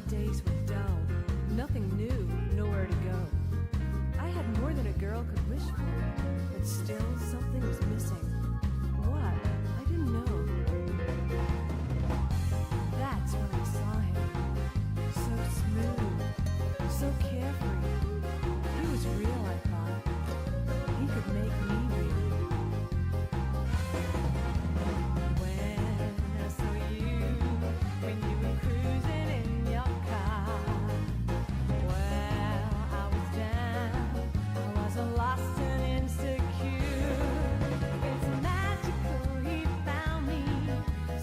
days were dull, nothing new, nowhere to go. I had more than a girl could wish for, but still something was missing. What? I didn't know. That's when I saw him. So smooth, so carefree. He was real, I thought. He could make me real. When I saw you, when you were cruising in your car, well, I was down, I wasn't lost and insecure. It's magical, he found me,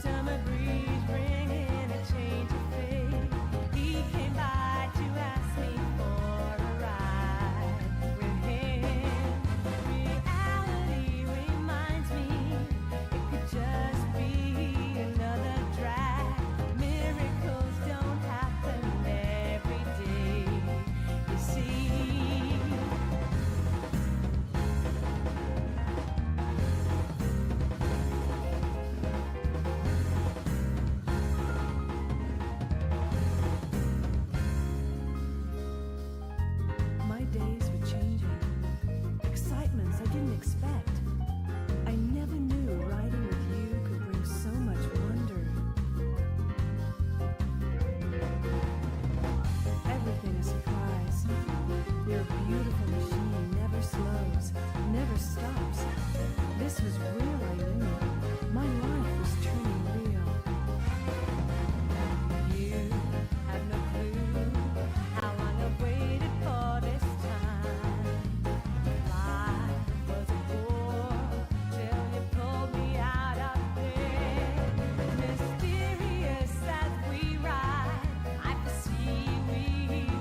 summer breeze bringing a change of fate. He came by to ask me for a ride with him. Reality reminds me it could just be another drag. Miracles don't happen every day, you see. My days were changing, excitements I didn't expect. I never knew riding with you could bring so much wonder. Everything a surprise. You're a beautiful machine, never slows, never stops. This was real, I knew. My life was turning real. You have no clue how long I've waited for this time. Life was a bore till you pulled me out of bed. Mysterious as we ride, I foresee we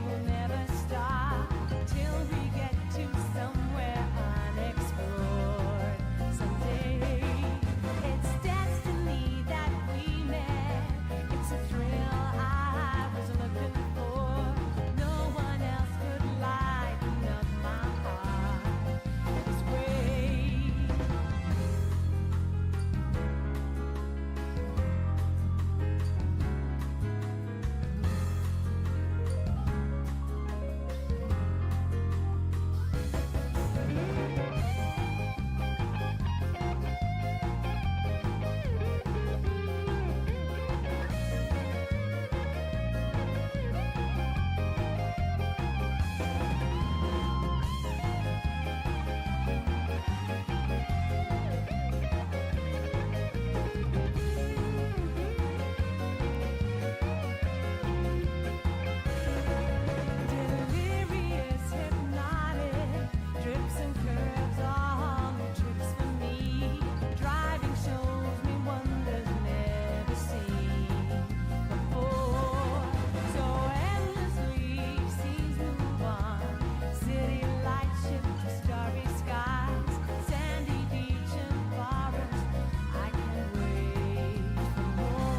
will never stop till we get to somewhere unexplored. Someday, it's destiny that we met. It's a thrill I was looking for. No one else could lighten up my heart this way. Delirious, hypnotic, drips and curves are the tricks for me. Driving shows me wonders never seen before. So endlessly scenes move on. City lights shift to starry skies. Sandy beach and forest. I can't wait for more.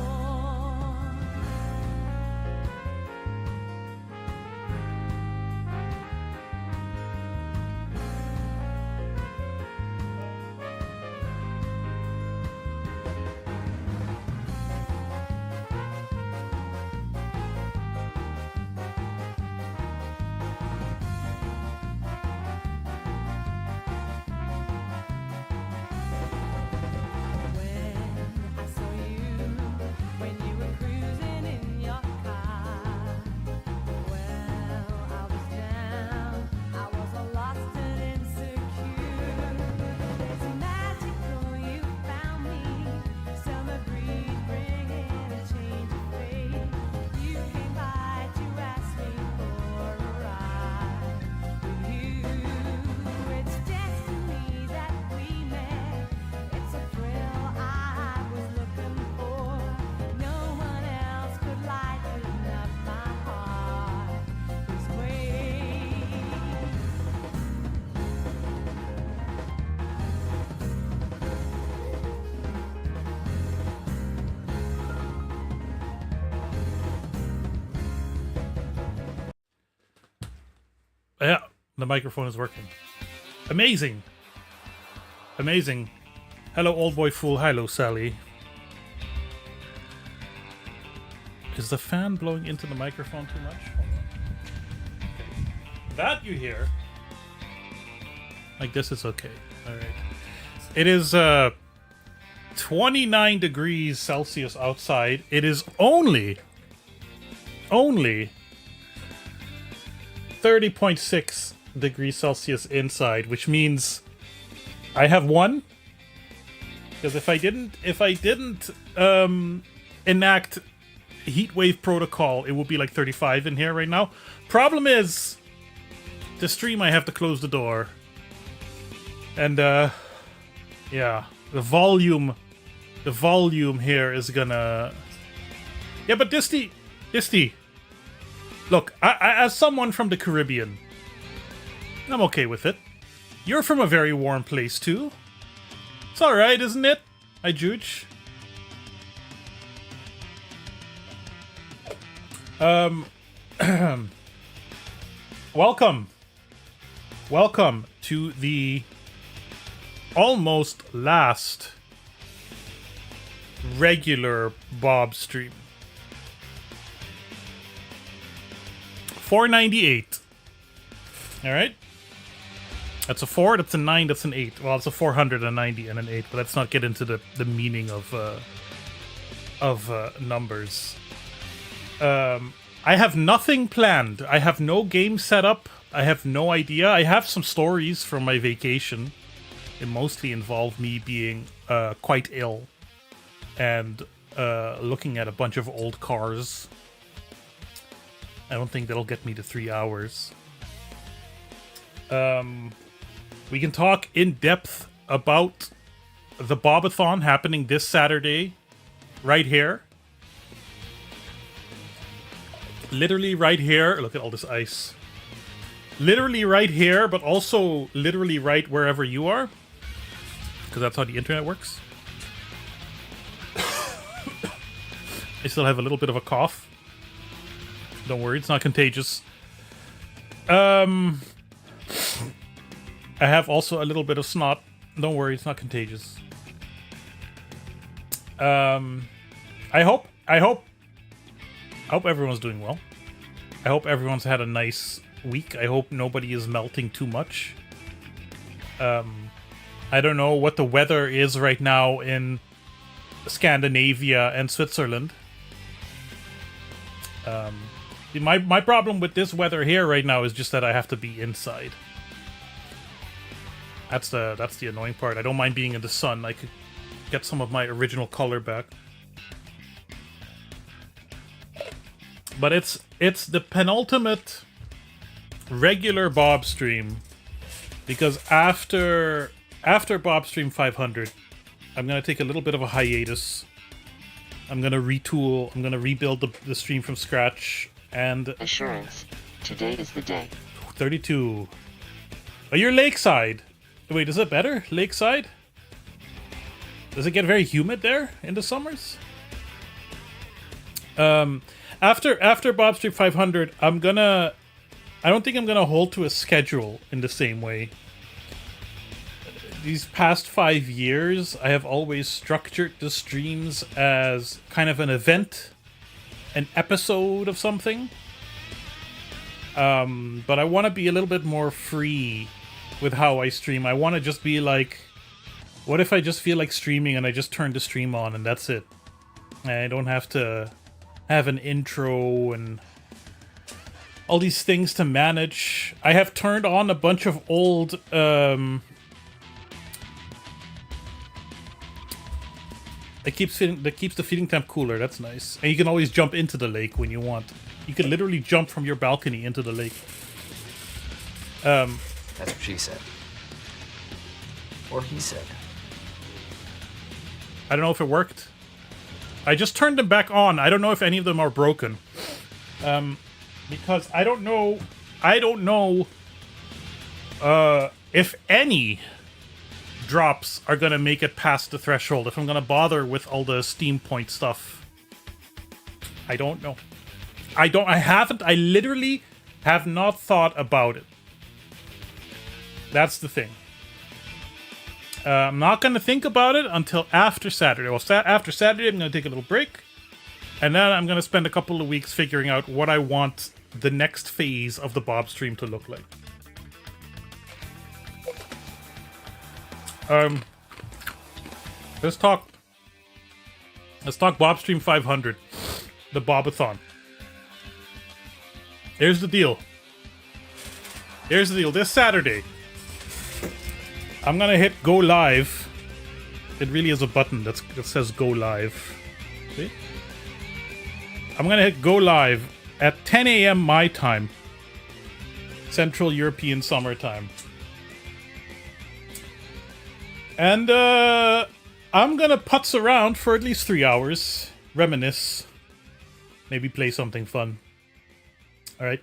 When I saw you, when you were cruising in your car, well, I was down, I was all lost and insecure. It's magical you found me, summer breeze bringing a change of fate. You came by to ask me for a ride with you. It's destiny that we met. It's a thrill I was looking for. No one else could lighten up my heart this way. Yeah, the microphone is working. Amazing. Amazing. Hello, old boy fool. Hello, Sally. Is the fan blowing into the microphone too much? Hold on. Okay. That you hear. Like this is okay. Alright. It is 29 degrees Celsius outside. It is only 30.6 degrees Celsius inside, which means I have one. Because if I didn't enact heat wave protocol, it would be like 35 in here right now. Problem is, to stream I have to close the door. And yeah, the volume here is gonna... Yeah, but Disty, look, I, as someone from the Caribbean, I'm okay with it. You're from a very warm place too. It's alright, isn't it? I juge. Welcome to the almost last regular Bob stream. 498. Alright? That's a 4, that's a 9, that's an 8. Well, it's a 490 and an 8, but let's not get into the meaning of numbers. I have nothing planned. I have no game set up. I have no idea. I have some stories from my vacation. It mostly involved me being quite ill and looking at a bunch of old cars. I don't think that'll get me to 3 hours. We can talk in depth about the Bobathon happening this Saturday, right here. Literally right here. Look at all this ice. Literally right here, but also literally right wherever you are. Because that's how the internet works. I still have a little bit of a cough. Don't worry, it's not contagious. I have also a little bit of snot. Don't worry, it's not contagious. I hope everyone's doing well. I hope everyone's had a nice week. I hope nobody is melting too much. I don't know what the weather is right now in Scandinavia and Switzerland. My problem with this weather here right now is just that I have to be inside. That's the annoying part. I don't mind being in the sun. I could get some of my original color back. But it's the penultimate regular Bob stream, because after BOBSTREAM 500, I'm gonna take a little bit of a hiatus. I'm gonna retool. I'm gonna rebuild the stream from scratch. And assurance, today is the day. 32. Oh, you're lakeside. Wait, is it better? Lakeside? Does it get very humid there in the summers? After BOBSTREAM 500, I don't think I'm gonna hold to a schedule in the same way. These past 5 years, I have always structured the streams as kind of an event, an episode of something. But I want to be a little bit more free with how I stream. I want to just be like, what if I just feel like streaming and I just turn the stream on and that's it? And I don't have to have an intro and all these things to manage. I have turned on a bunch of old that keeps the feeding temp cooler. That's nice. And you can always jump into the lake when you want. You can literally jump from your balcony into the lake. That's what she said. Or he said. I don't know if it worked. I just turned them back on. I don't know if any of them are broken. Because I don't know if any drops are gonna make it past the threshold. If I'm gonna bother with all the Steam point stuff. I don't know. I literally have not thought about it. That's the thing. I'm not gonna think about it until after Saturday. Well, after Saturday, I'm gonna take a little break. And then I'm going to spend a couple of weeks figuring out what I want the next phase of the Bob stream to look like. Let's talk BOBSTREAM 500, the Bobathon. Here's the deal. This Saturday, I'm gonna hit go live. It really is a button that says go live. See? I'm gonna hit go live at 10 a.m. my time, Central European Summer Time. And I'm gonna putz around for at least 3 hours, reminisce, maybe play something fun. Alright.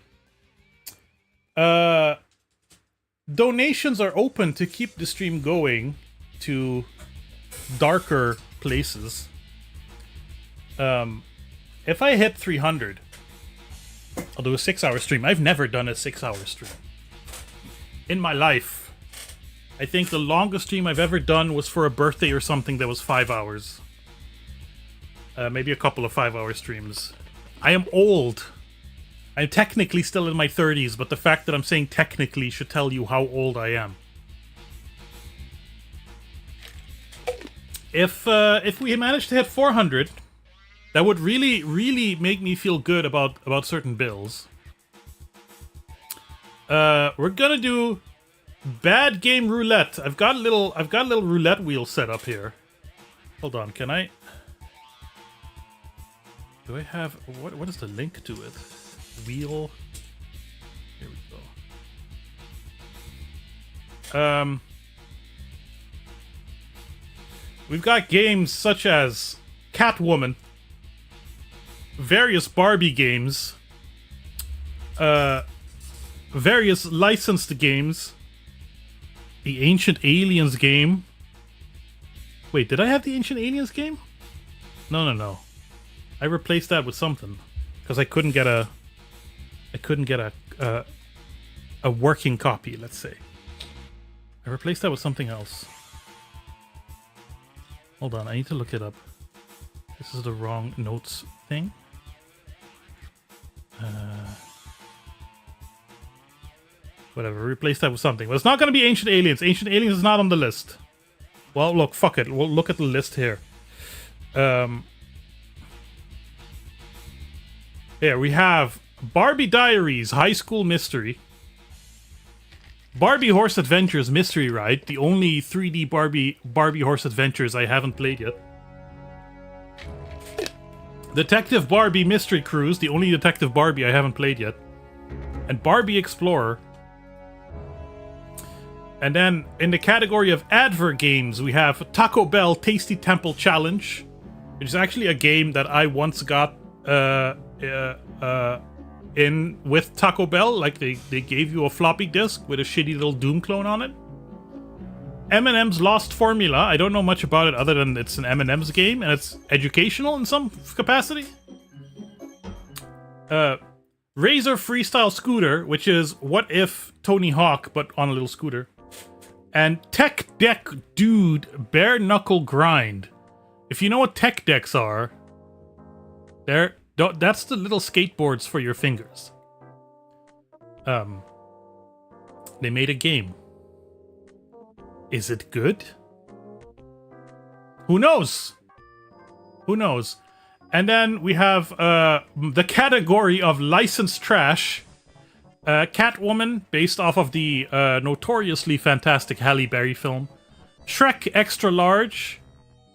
Donations are open to keep the stream going to darker places. If I hit 300, I'll do a 6-hour stream. I've never done a 6-hour stream in my life. I think the longest stream I've ever done was for a birthday or something that was 5 hours. Maybe a couple of 5-hour streams. I am old. I'm technically still in my 30s, but the fact that I'm saying technically should tell you how old I am. If we manage to hit 400, that would really, really make me feel good about certain bills. We're gonna do bad game roulette. I've got a little roulette wheel set up here. Hold on, can I? Do I have what is the link to it? Wheel. Here we go. We've got games such as Catwoman, various Barbie games, various licensed games, the Ancient Aliens game. Wait, did I have the Ancient Aliens game? No. I replaced that with something because I couldn't get a working copy. Let's say I replaced that with something else. Hold on, I need to look it up. This is the wrong notes thing. Whatever, replace that with something. But it's not going to be Ancient Aliens. Ancient Aliens is not on the list. Well, look, fuck it. We'll look at the list here. Here, we have Barbie Diaries, High School Mystery. Barbie Horse Adventures Mystery Ride, the only 3D Barbie Horse Adventures I haven't played yet. Detective Barbie Mystery Cruise, the only Detective Barbie I haven't played yet. And Barbie Explorer. And then, in the category of advert games, we have Taco Bell Tasty Temple Challenge, which is actually a game that I once got in with Taco Bell. Like, they gave you a floppy disk with a shitty little Doom clone on it. M&M's Lost Formula. I don't know much about it other than it's an M&M's game, and it's educational in some capacity. Razor Freestyle Scooter, which is What If Tony Hawk, but on a little scooter. And Tech Deck Dude Bare Knuckle Grind. If you know what tech decks are, that's the little skateboards for your fingers. They made a game. Is it good? Who knows? And then we have the category of licensed trash. Catwoman, based off of the notoriously fantastic Halle Berry film. Shrek Extra Large,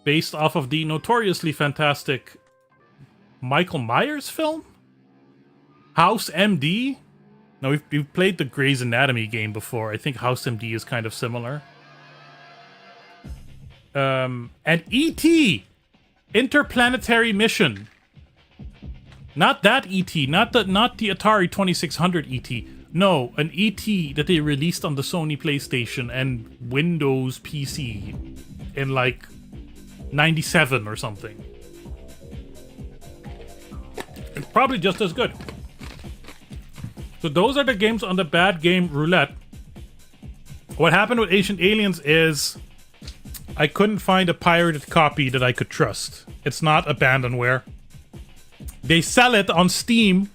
based off of the notoriously fantastic Michael Myers film. House MD. No, we've played the Grey's Anatomy game before. I think House MD is kind of similar. And E.T. Interplanetary Mission. Not that E.T., not the Atari 2600 E.T. No, an E.T. that they released on the Sony PlayStation and Windows PC in like 97 or something. It's probably just as good. So those are the games on the bad game roulette. What happened with Ancient Aliens is I couldn't find a pirated copy that I could trust. It's not abandonware. They sell it on Steam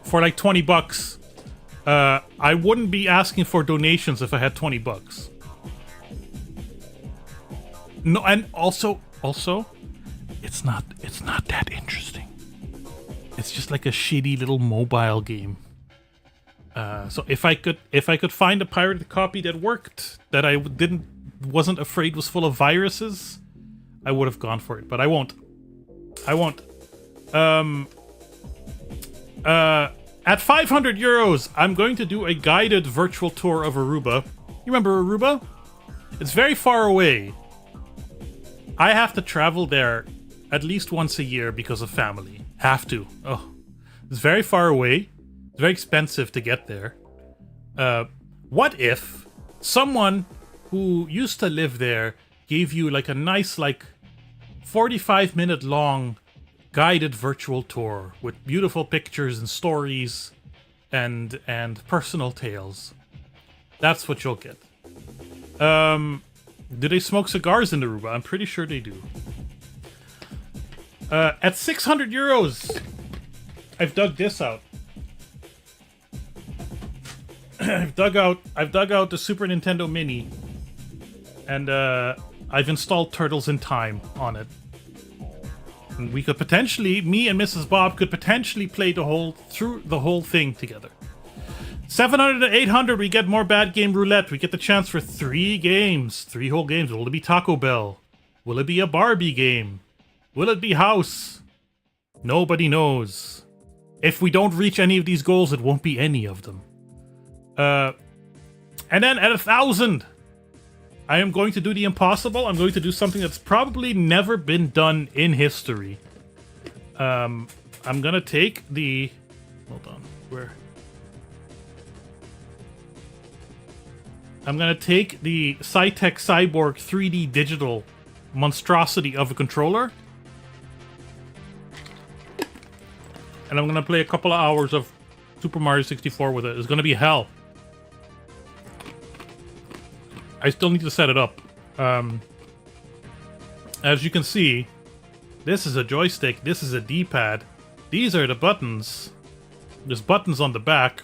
for like $20. I wouldn't be asking for donations if I had $20. No, and also, it's not that interesting. It's just like a shitty little mobile game. So if I could find a pirated copy that worked, that I wasn't afraid was full of viruses, I would have gone for it. But I won't. At 500 euros, I'm going to do a guided virtual tour of Aruba. You remember Aruba? It's very far away. I have to travel there at least once a year because of family. Have to. Oh, it's very far away. It's very expensive to get there. What if someone who used to live there gave you like a nice, like 45-minute long guided virtual tour with beautiful pictures and stories and personal tales? That's what you'll get. Do they smoke cigars in Aruba? I'm pretty sure they do. At 600 euros, I've dug this out. I've dug out the Super Nintendo Mini, and I've installed Turtles in Time on it. And we could potentially, me and Mrs. Bob could potentially play through the whole thing together. 700 to 800, we get more Bad Game Roulette. We get the chance for 3 games, 3 whole games. Will it be Taco Bell? Will it be a Barbie game? Will it be House? Nobody knows. If we don't reach any of these goals, it won't be any of them. And then at 1,000, I am going to do the impossible. I'm going to do something that's probably never been done in history. I'm gonna take the... Hold on. Where? I'm gonna take the Cytec Cyborg 3D digital monstrosity of a controller, and I'm gonna play a couple of hours of Super Mario 64 with it. It's gonna be hell. I still need to set it up. As you can see, this is a joystick, this is a D-pad. These are the buttons. There's buttons on the back.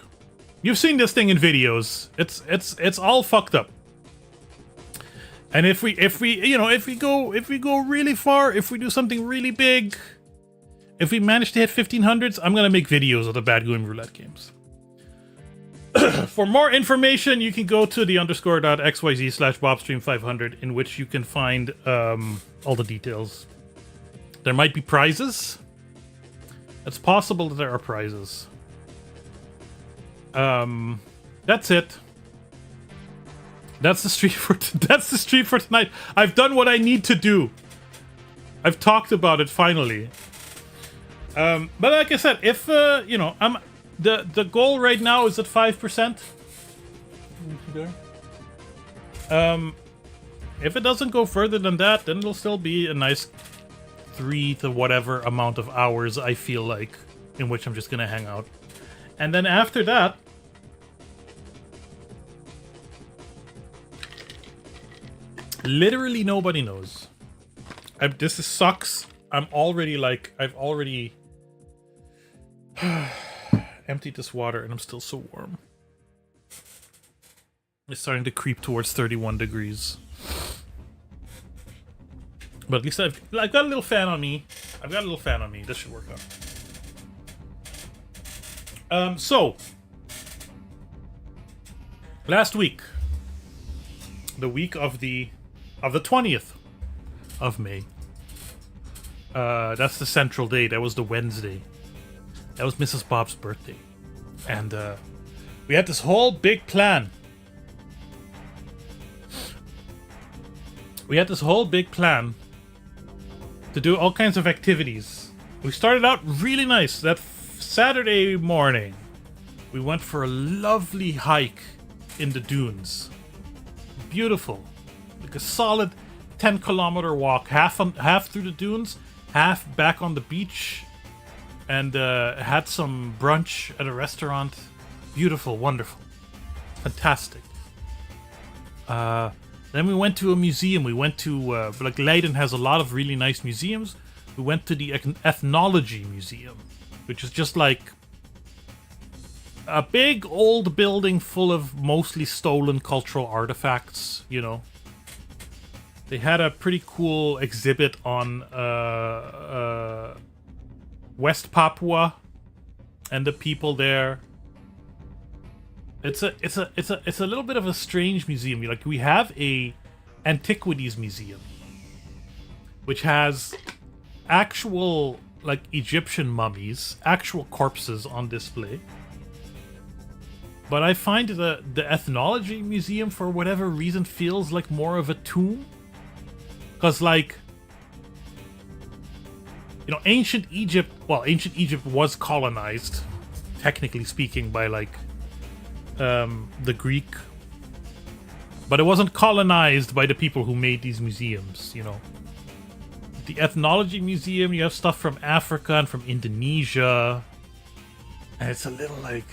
You've seen this thing in videos. It's all fucked up. And if we go really far, if we do something really big, if we manage to hit 1500s, I'm gonna make videos of the Bad Game Roulette games. For more information, you can go to the _.xyz/BOBSTREAM500, in which you can find all the details. There might be prizes. It's possible that there are prizes. That's it. That's the stream for tonight. I've done what I need to do. I've talked about it finally. But like I said, if I'm the goal right now is at 5%. If it doesn't go further than that, then it'll still be a nice 3 to whatever amount of hours I feel like, in which I'm just gonna hang out. And then after that, literally nobody knows. This sucks. I've already emptied this water and I'm still so warm. It's starting to creep towards 31 degrees. But at least I've got a little fan on me. This should work out. So last week, the week of the 20th of May. That's the central day. That was the Wednesday. That was Mrs. Bob's birthday. And we had this whole big plan. To do all kinds of activities. We started out really nice. That Saturday morning, we went for a lovely hike in the dunes. Beautiful. Like a solid 10-kilometer walk. Half through the dunes, half back on the beach. And had some brunch at a restaurant. Beautiful, wonderful. Fantastic. Then we went to a museum. We went to, Leiden has a lot of really nice museums. we went to the Ethnology Museum, which is just like a big old building full of mostly stolen cultural artifacts, you know. They had a pretty cool exhibit on West Papua and the people there. It's a little bit of a strange museum. Like, we have a antiquities museum, which has actual, like, Egyptian mummies, actual corpses on display. But I find the Ethnology Museum, for whatever reason, feels like more of a tomb. Because, like, you know, ancient Egypt was colonized, technically speaking, by, like, the Greek. But it wasn't colonized by the people who made these museums, you know. The Ethnology Museum, you have stuff from Africa and from Indonesia. And it's a little, like...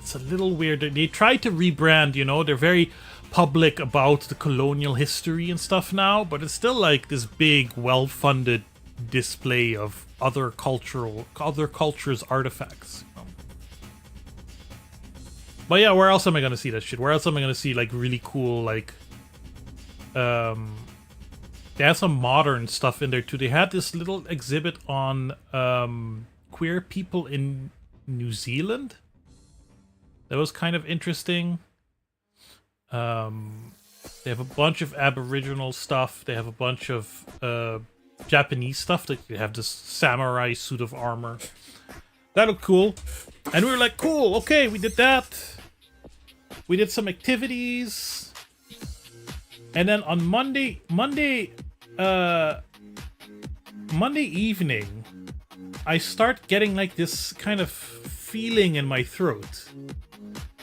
It's a little weird. They tried to rebrand, you know. They're very public about the colonial history and stuff now, but it's still like this big, well-funded display of other cultures' artifacts. You know? But yeah, where else am I gonna see that shit? Where else am I gonna see like really cool, like they had some modern stuff in there too. They had this little exhibit on queer people in New Zealand. That was kind of interesting. They have a bunch of Aboriginal stuff. They have a bunch of Japanese stuff. They have this samurai suit of armor. That looked cool. And we were like, cool, okay, we did that. We did some activities. And then on Monday evening, I start getting like this kind of feeling in my throat.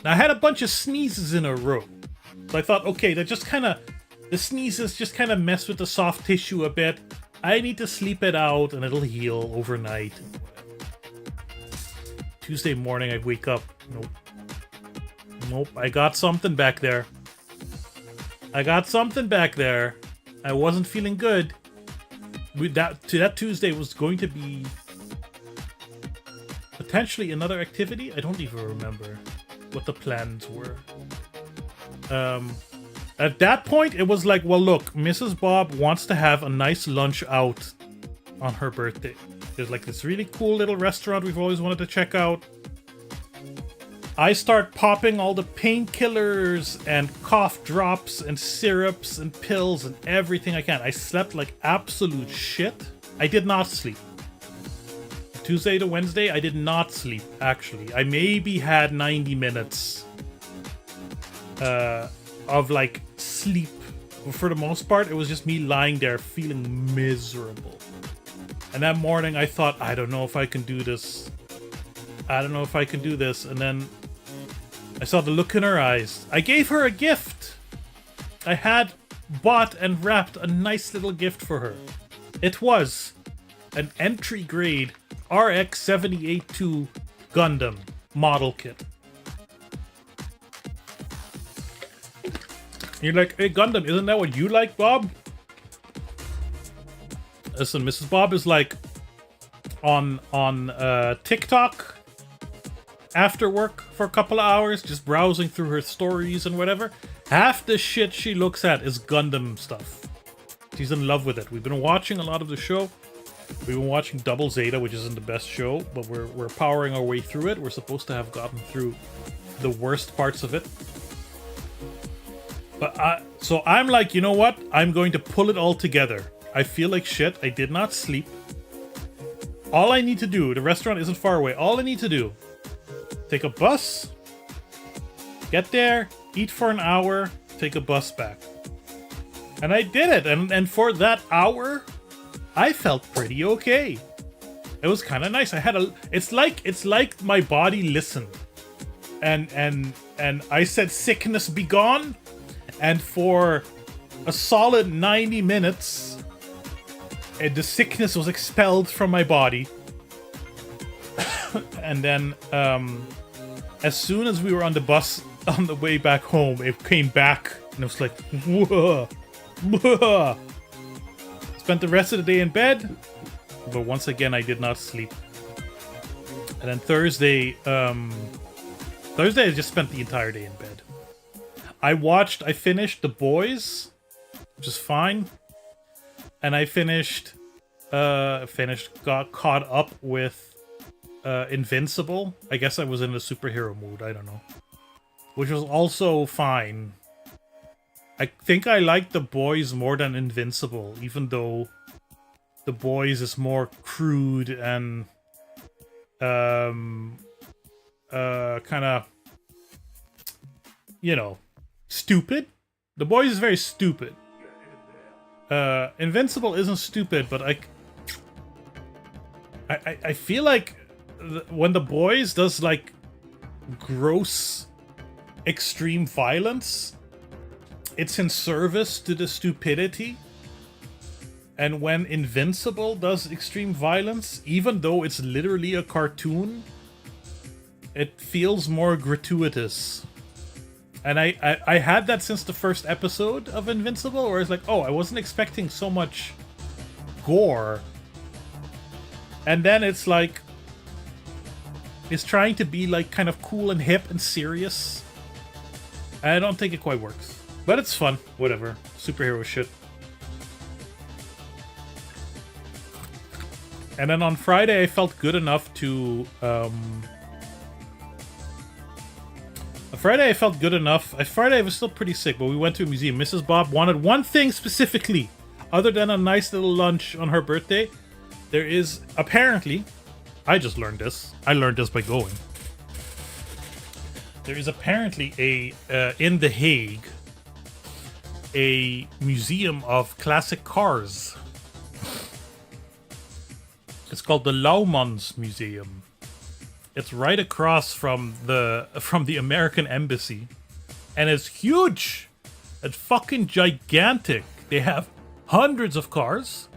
Now, I had a bunch of sneezes in a row. So I thought, okay, that just kind of... The sneezes just kind of mess with the soft tissue a bit. I need to sleep it out and it'll heal overnight. Tuesday morning, I wake up. Nope, I got something back there. I wasn't feeling good. That Tuesday was going to be... potentially another activity? I don't even remember what the plans were. At that point, it was like, well, look, Mrs. Bob wants to have a nice lunch out on her birthday. There's like this really cool little restaurant we've always wanted to check out. I start popping all the painkillers and cough drops and syrups and pills and everything I can. I slept like absolute shit. I did not sleep. Tuesday to Wednesday, I did not sleep, actually. I maybe had 90 minutes of, like, sleep. But for the most part, it was just me lying there feeling miserable. And that morning, I thought, I don't know if I can do this. And then I saw the look in her eyes. I gave her a gift. I had bought and wrapped a nice little gift for her. It was an entry grade RX-78-2 Gundam model kit. You're like, hey Gundam, isn't that what you like, Bob? Listen, Mrs. Bob is like on TikTok after work for a couple of hours, just browsing through her stories and whatever. Half the shit she looks at is Gundam stuff. She's in love with it. We've been watching a lot of the show. We've been watching Double Zeta, which isn't the best show, but we're powering our way through it. We're supposed to have gotten through the worst parts of it. But so I'm like, you know what? I'm going to pull it all together. I feel like shit. I did not sleep. All I need to do, the restaurant isn't far away. All I need to do, take a bus, get there, eat for an hour, take a bus back. And I did it. And for that hour, I felt pretty okay. It was kind of nice. It's like my body listened. And I said, sickness be gone. And for a solid 90 minutes, the sickness was expelled from my body. And then, as soon as we were on the bus on the way back home, it came back. And it was like, whoa, whoa. Spent the rest of the day in bed, but once again I did not sleep. And then Thursday I just spent the entire day in bed. I finished The Boys, which is fine. And I got caught up with Invincible. I guess I was in the superhero mood, I don't know. Which was also fine. I think I liked The Boys more than Invincible, even though The Boys is more crude and kind of, you know, stupid. The Boys is very stupid. Invincible isn't stupid, but I feel like when The Boys does like gross extreme violence, it's in service to the stupidity. And when Invincible does extreme violence, even though it's literally a cartoon, it feels more gratuitous. And I had that since the first episode of Invincible, where it's like, oh, I wasn't expecting so much gore. And then it's like, it's trying to be like kind of cool and hip and serious. And I don't think it quite works. But it's fun, whatever. Superhero shit. And then on Friday, I felt good enough to... Friday, I felt good enough. Friday, I was still pretty sick, but we went to a museum. Mrs. Bob wanted one thing specifically, other than a nice little lunch on her birthday. There is, apparently... I just learned this. I learned this by going. There is apparently in The Hague, a museum of classic cars. It's called the Laumans Museum. It's right across from the American Embassy. And it's huge! It's fucking gigantic. They have hundreds of cars.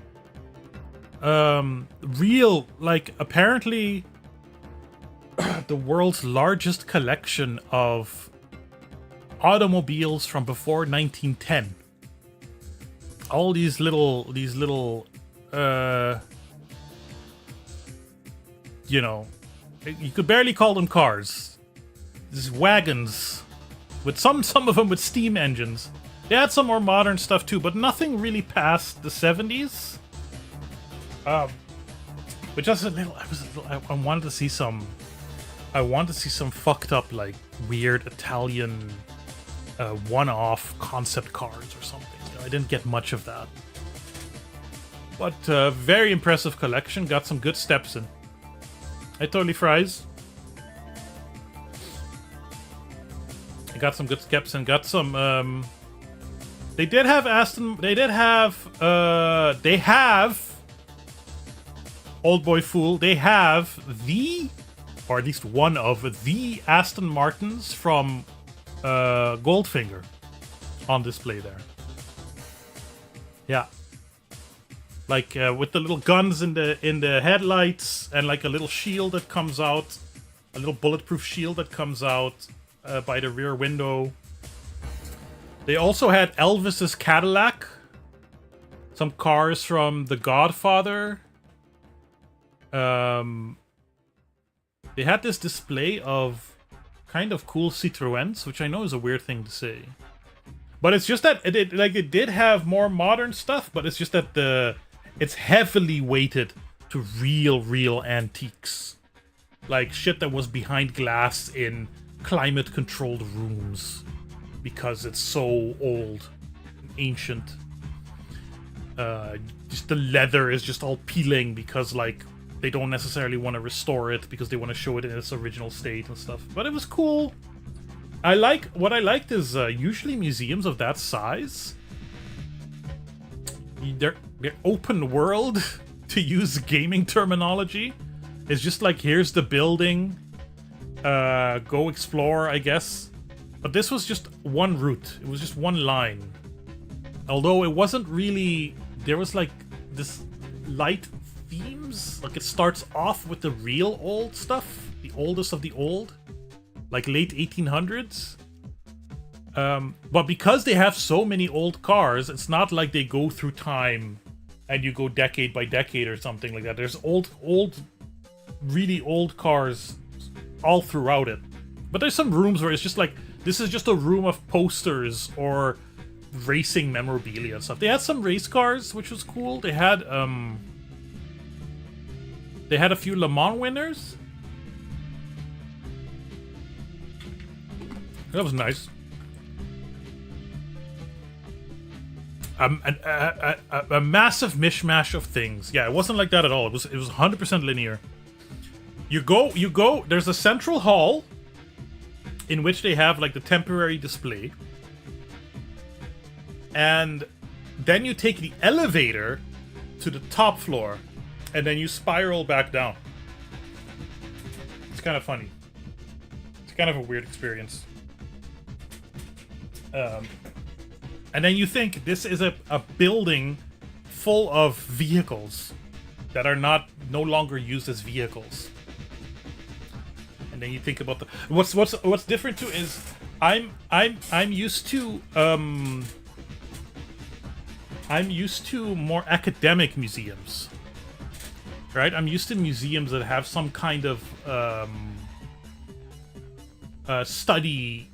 Real, like, apparently the world's largest collection of automobiles from before 1910. All these little you know, you could barely call them cars. These wagons with some of them with steam engines. They had some more modern stuff too, but nothing really past the 70s. But just a little. I wanted to see some. I wanted to see some fucked up, like, weird Italian one-off concept cars or something. You know, I didn't get much of that. But very impressive collection. Got some good steps in. I totally fries. I got some good steps and got some. They did have Aston. They did have. They have. Old Boy Fool. They have the, or at least one of the Aston Martins from Goldfinger on display there. Yeah. Like with the little guns in the headlights and like a little shield that comes out, a little bulletproof shield that comes out by the rear window. They also had Elvis's Cadillac, some cars from The Godfather. They had this display of kind of cool Citroëns, which I know is a weird thing to say. But it's just that it did have more modern stuff, but it's just that it's heavily weighted to real antiques. Like shit that was behind glass in climate-controlled rooms because it's so old and ancient. Just the leather is just all peeling because, like, they don't necessarily want to restore it because they want to show it in its original state and stuff. But it was cool. What I liked is usually museums of that size, they're open world, to use gaming terminology. It's just like, here's the building, go explore, I guess. But this was just one route. It was just one line. Although it wasn't really, there was like this light themes. Like, it starts off with the real old stuff, the oldest of the old, like late 1800s. But because they have so many old cars, it's not like they go through time and you go decade by decade or something like that. There's really old cars all throughout it. But there's some rooms where it's just like, this is just a room of posters or racing memorabilia and stuff. They had some race cars, which was cool. They had a few Le Mans winners. That was nice. A massive mishmash of things. Yeah, it wasn't like that at all. It was 100% linear. You go. There's a central hall in which they have like the temporary display, and then you take the elevator to the top floor, and then you spiral back down. It's kind of funny. It's kind of a weird experience. And then you think this is a building full of vehicles that are no longer used as vehicles. And then you think about the what's different too is I'm used to more academic museums. Right? I'm used to museums that have some kind of study,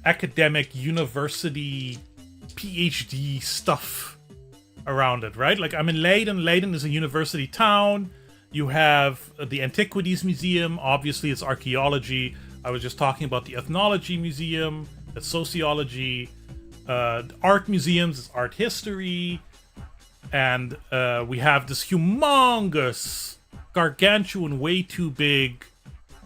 academic, university, PhD stuff around it, right? Like I'm in Leiden. Leiden is a university town. You have the Antiquities Museum. Obviously, it's archaeology. I was just talking about the Ethnology Museum, the Sociology, art museums, it's art history. And we have this humongous, gargantuan, way too big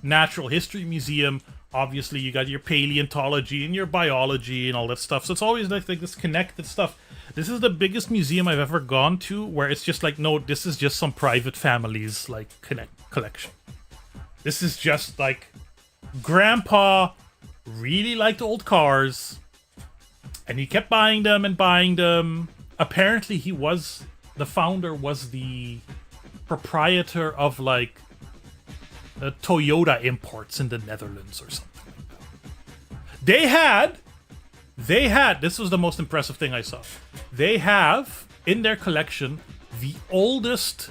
natural history museum. Obviously, you got your paleontology and your biology and all that stuff. So it's always like this connected stuff. This is the biggest museum I've ever gone to where it's just like, no, this is just some private family's like collection. This is just like Grandpa really liked old cars and he kept buying them and buying them. Apparently, the founder was the proprietor of like Toyota imports in the Netherlands or something like that. They had, this was the most impressive thing I saw. They have in their collection the oldest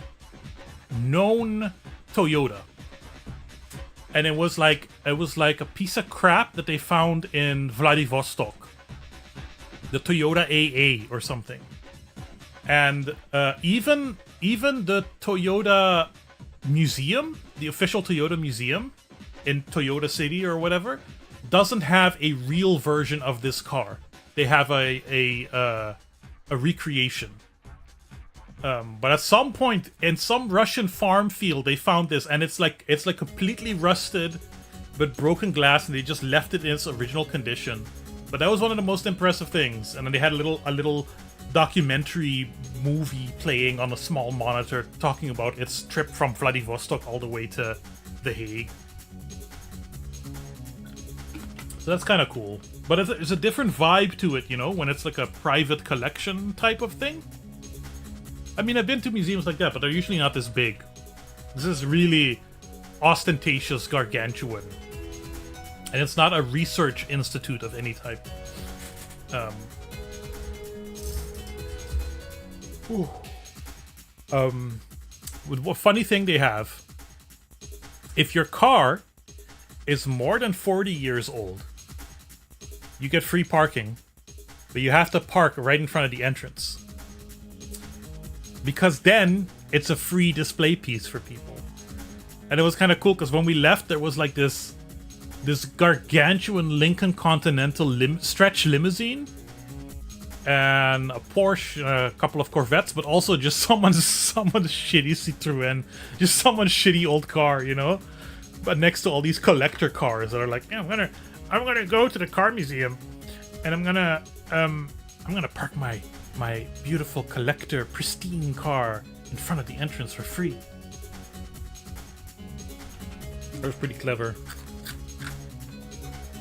known Toyota. And it was like a piece of crap that they found in Vladivostok. The Toyota AA or something. And even the Toyota museum, the official Toyota museum in Toyota City or whatever, doesn't have a real version of this car. They have a recreation. But at some point in some Russian farm field, they found this, and it's like completely rusted, but broken glass, and they just left it in its original condition. But that was one of the most impressive things. And then they had a little documentary movie playing on a small monitor talking about its trip from Vladivostok all the way to The Hague. So that's kind of cool. But it's a different vibe to it, you know, when it's like a private collection type of thing. I mean, I've been to museums like that, but they're usually not this big. This is really ostentatious, gargantuan. And it's not a research institute of any type. What funny thing they have, if your car is more than 40 years old, you get free parking, but you have to park right in front of the entrance. Because then it's a free display piece for people. And it was kind of cool because when we left, there was like this gargantuan Lincoln Continental stretch limousine and a Porsche, a couple of Corvettes, but also just someone's shitty Citroen, just someone's shitty old car, you know. But next to all these collector cars that are like, yeah, I'm gonna go to the car museum, and I'm gonna park my beautiful collector pristine car in front of the entrance for free. That was pretty clever.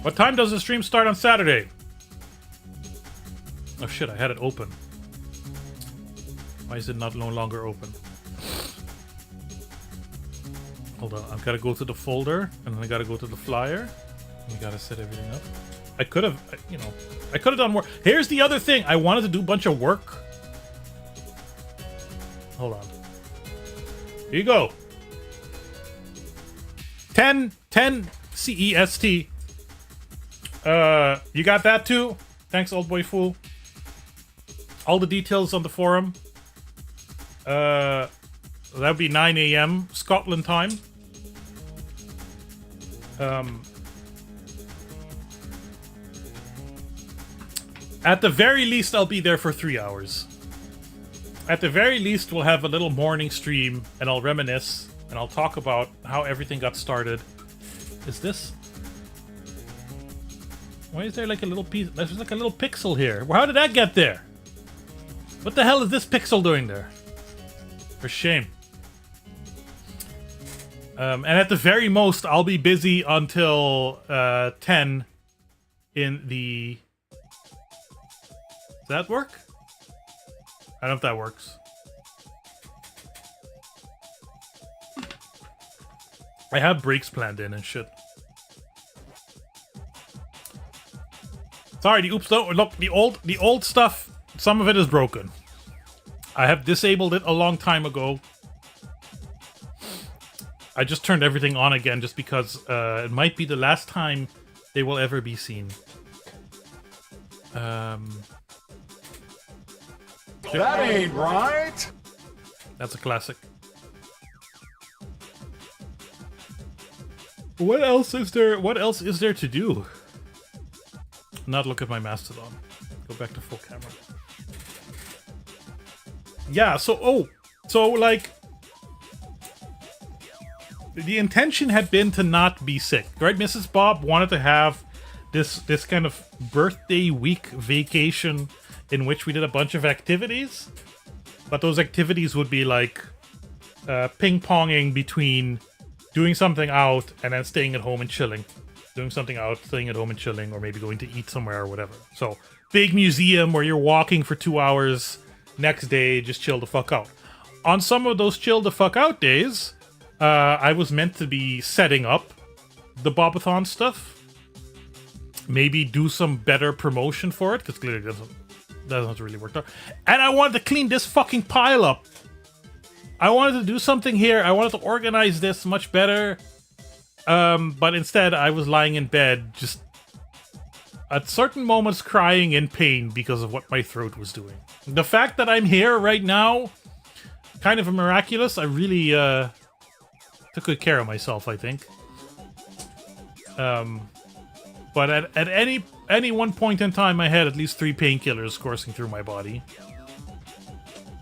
What time does the stream start on Saturday? Oh shit, I had it open. Why is it no longer open? Hold on, I've got to go to the folder, and then I got to go to the flyer. And we got to set everything up. I could have, I could have done more. Here's the other thing. I wanted to do a bunch of work Hold on. Here you go. 10 CEST. You got that too? Thanks, old boy fool. All the details on the forum. That'd be 9 a.m. Scotland time. At the very least, I'll be there for 3 hours. At the very least, we'll have a little morning stream, and I'll reminisce, and I'll talk about how everything got started. Is this? Why is there like a little piece? There's like a little pixel here. Well, how did that get there? What the hell is this pixel doing there? For shame. And at the very most, I'll be busy until 10 in the... Does that work? I don't know if that works. I have breaks planned in and shit. Sorry, the oops, don't look, the old stuff, some of it is broken. I have disabled it a long time ago. I just turned everything on again just because it might be the last time they will ever be seen. That ain't right. That's a classic. What else is there? What else is there to do? Not look at my Mastodon. Go back to full camera. Yeah. So like, the intention had been to not be sick, right? Mrs. Bob wanted to have this kind of birthday week vacation in which we did a bunch of activities, but those activities would be like ping-ponging between doing something out and then staying at home and chilling. Doing something out, staying at home and chilling, or maybe going to eat somewhere or whatever. So, big museum where you're walking for 2 hours, next day, just chill the fuck out. On some of those chill the fuck out days, I was meant to be setting up the Bobathon stuff. Maybe do some better promotion for it, because clearly it doesn't really work out. And I wanted to clean this fucking pile up. I wanted to do something here. I wanted to organize this much better. But instead, I was lying in bed, just at certain moments crying in pain because of what my throat was doing. The fact that I'm here right now, kind of miraculous. I really took good care of myself, I think. But at any one point in time, I had at least 3 painkillers coursing through my body.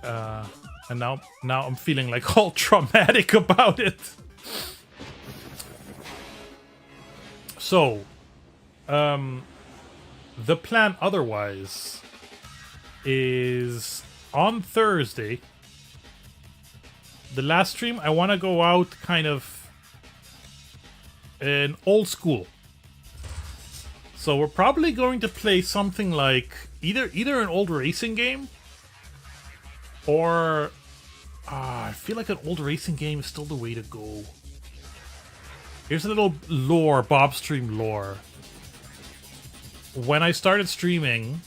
And now I'm feeling like all traumatic about it. So, the plan otherwise is on Thursday, the last stream, I want to go out kind of in old school. So we're probably going to play something like either an old racing game or I feel like an old racing game is still the way to go. Here's a little lore, BOBSTREAM lore. When I started streaming,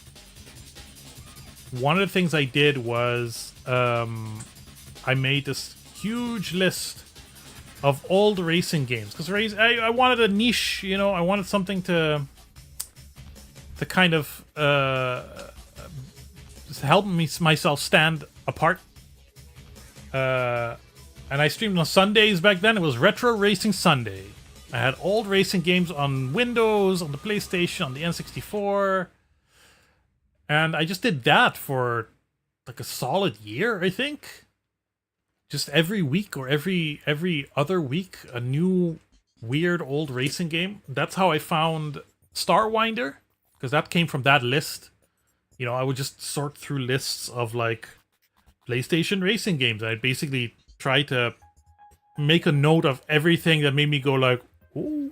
one of the things I did was I made this huge list of old racing games because I wanted a niche, you know. I wanted something to kind of just help myself stand apart. And I streamed on Sundays back then. It was Retro Racing Sunday. I had old racing games on Windows, on the PlayStation, on the N64. And I just did that for like a solid year, I think. Just every week or every other week, a new weird old racing game. That's how I found Starwinder, because that came from that list. You know, I would just sort through lists of like PlayStation racing games. I'd basically try to make a note of everything that made me go like, ooh,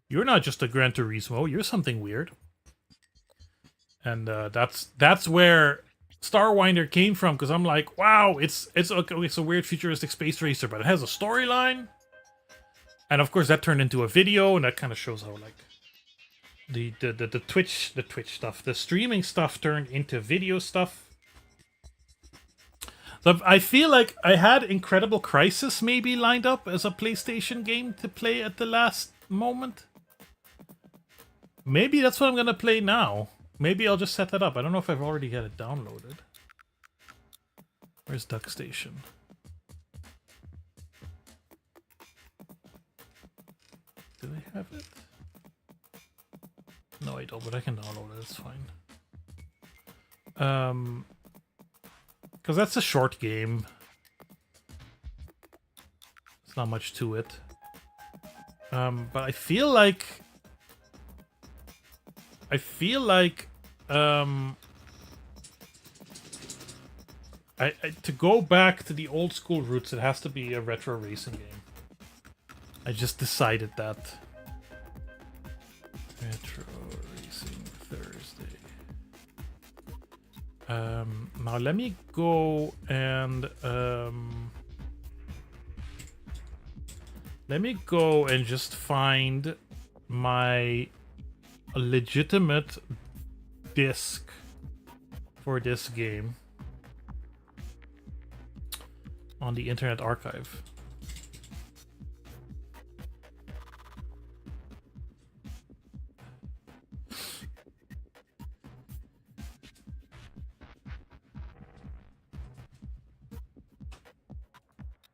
you're not just a Gran Turismo, you're something weird. And that's where Starwinder came from, because I'm like, wow, it's a weird futuristic space racer, but it has a storyline. And of course that turned into a video, and that kind of shows how like the Twitch stuff, the streaming stuff turned into video stuff. So I feel like I had Incredible Crisis maybe lined up as a PlayStation game to play at the last moment. Maybe that's what I'm gonna play now. Maybe I'll just set that up. I don't know if I've already got it downloaded. Where's Duck Station? Do they have it? No, I don't, but I can download it. It's fine. Because that's a short game. It's not much to it. But I feel like to go back to the old school roots, it has to be a retro racing game. I just decided that. Retro Racing Thursday. Now let me go and just find my legitimate disc for this game on the Internet Archive.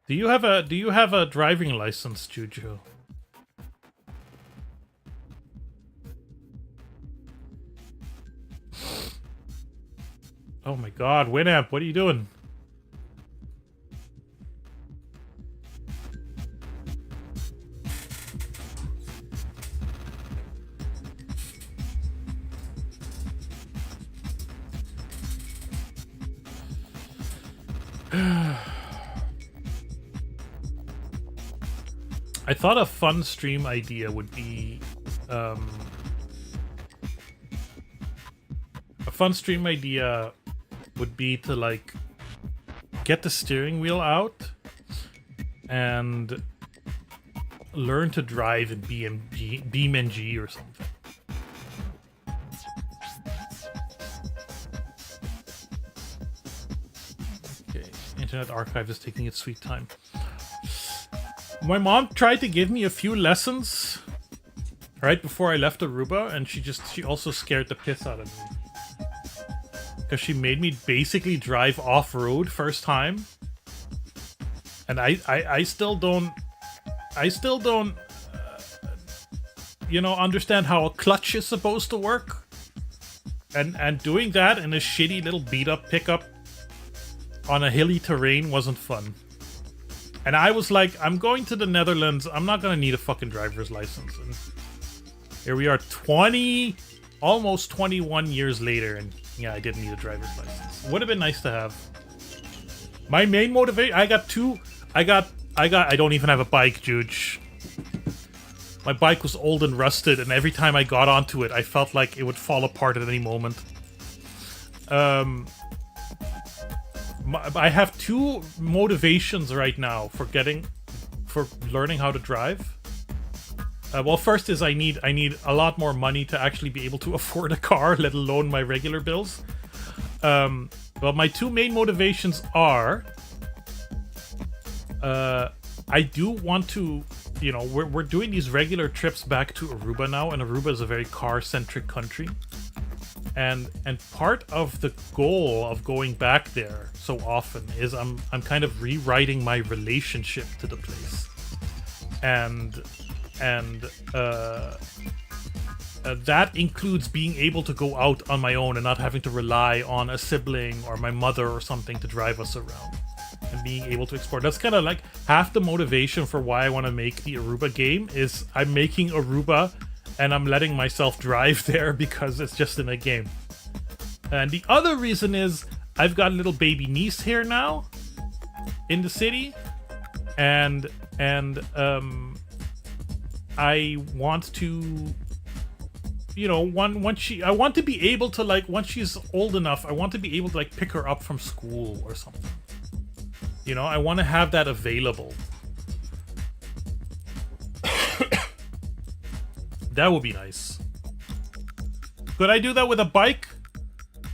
Do you have a driving license, Juju? Oh my god, Winamp, what are you doing? I thought a fun stream idea would be a fun stream idea would be to like get the steering wheel out and learn to drive in BeamNG or something. Okay, Internet Archive is taking its sweet time. My mom tried to give me a few lessons right before I left Aruba, and she also scared the piss out of me. Because she made me basically drive off-road first time. And I still don't you know, understand how a clutch is supposed to work. And doing that in a shitty little beat-up pickup on a hilly terrain wasn't fun. And I was like, I'm going to the Netherlands. I'm not going to need a fucking driver's license. And here we are, almost 21 years later. And yeah, I didn't need a driver's license. Would have been nice to have. My main motivation, I don't even have a bike, Juge. My bike was old and rusted. And every time I got onto it, I felt like it would fall apart at any moment. I have two motivations right now for learning how to drive. Well, first is I need a lot more money to actually be able to afford a car, let alone my regular bills. But my two main motivations are, I do want to, you know, we're doing these regular trips back to Aruba now, and Aruba is a very car-centric country. And part of the goal of going back there so often is I'm kind of rewriting my relationship to the place, and that includes being able to go out on my own and not having to rely on a sibling or my mother or something to drive us around, and being able to explore. That's kind of like half the motivation for why I want to make the Aruba game. Is I'm making Aruba and I'm letting myself drive there because it's just in a game. And the other reason is I've got a little baby niece here now in the city, and I want to, you know, I want to be able to, like, once she's old enough, I want to be able to, like, pick her up from school or something. You know, I want to have that available. That would be nice. Could I do that with a bike?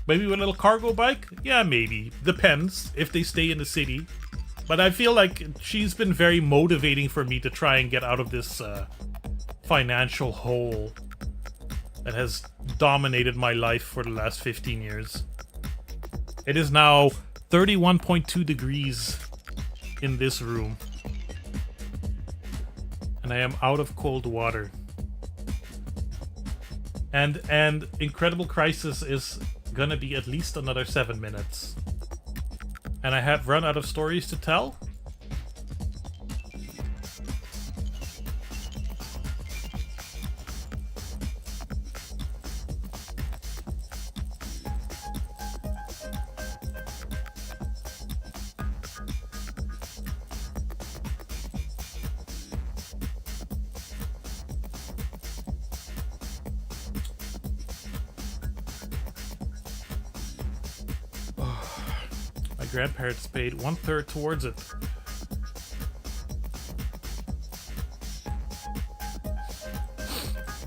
Maybe with a little cargo bike? Yeah, maybe. Depends if they stay in the city. But I feel like she's been very motivating for me to try and get out of this financial hole that has dominated my life for the last 15 years. It is now 31.2 degrees in this room. And I am out of cold water. And Incredible Crisis is gonna be at least another 7 minutes. And I have run out of stories to tell. Grandparents paid 1/3 towards it.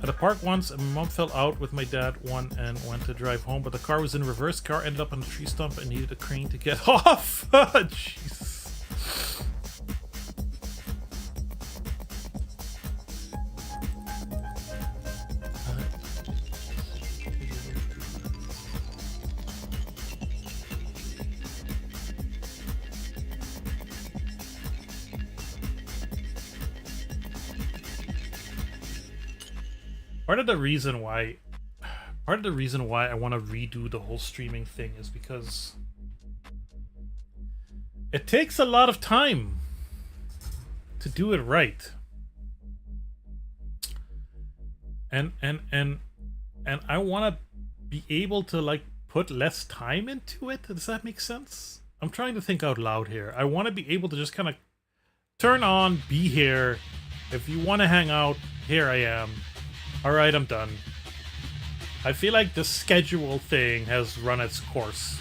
At a park once, and my mom fell out with my dad and went to drive home, but the car was in reverse. Car ended up on a tree stump and needed a crane to get off. Jesus. Part of the reason why I want to redo the whole streaming thing is because it takes a lot of time to do it right. And I want to be able to like put less time into it. Does that make sense? I'm trying to think out loud here. I want to be able to just kind of turn on, be here. If you want to hang out, here I am. Alright, I'm done. I feel like the schedule thing has run its course.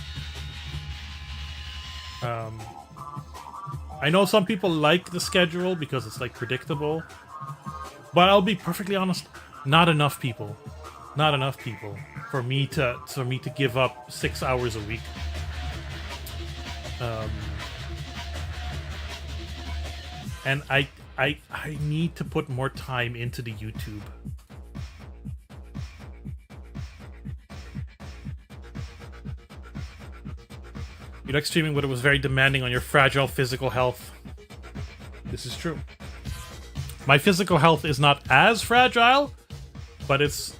I know some people like the schedule because it's like predictable. But I'll be perfectly honest, not enough people. Not enough people for me to give up 6 hours a week. And I need to put more time into the YouTube. You like streaming, but it was very demanding on your fragile physical health. This is true. My physical health is not as fragile, but it's...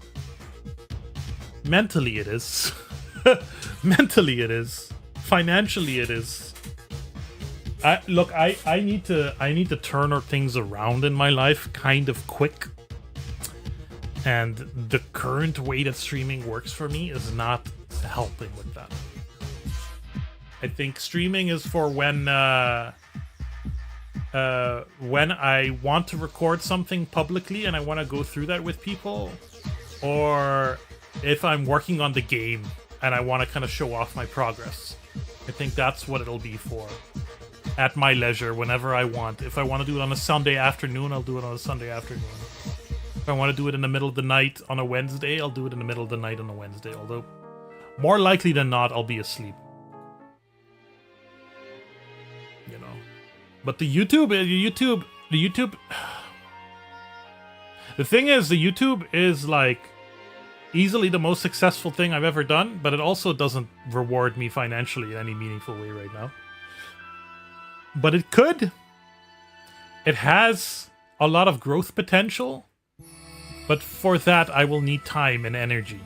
mentally it is. Mentally it is. Financially it is. I need to turn things around in my life kind of quick. And the current way that streaming works for me is not helping with that. I think streaming is for when I want to record something publicly and I want to go through that with people, or if I'm working on the game and I want to kind of show off my progress. I think that's what it'll be for. At my leisure, whenever I want. If I want to do it on a Sunday afternoon, I'll do it on a Sunday afternoon. If I want to do it in the middle of the night on a Wednesday, I'll do it in the middle of the night on a Wednesday. Although, more likely than not, I'll be asleep. You know. But the YouTube... The thing is, the YouTube is, like, easily the most successful thing I've ever done, but it also doesn't reward me financially in any meaningful way right now. But it could. It has a lot of growth potential, but for that I will need time and energy.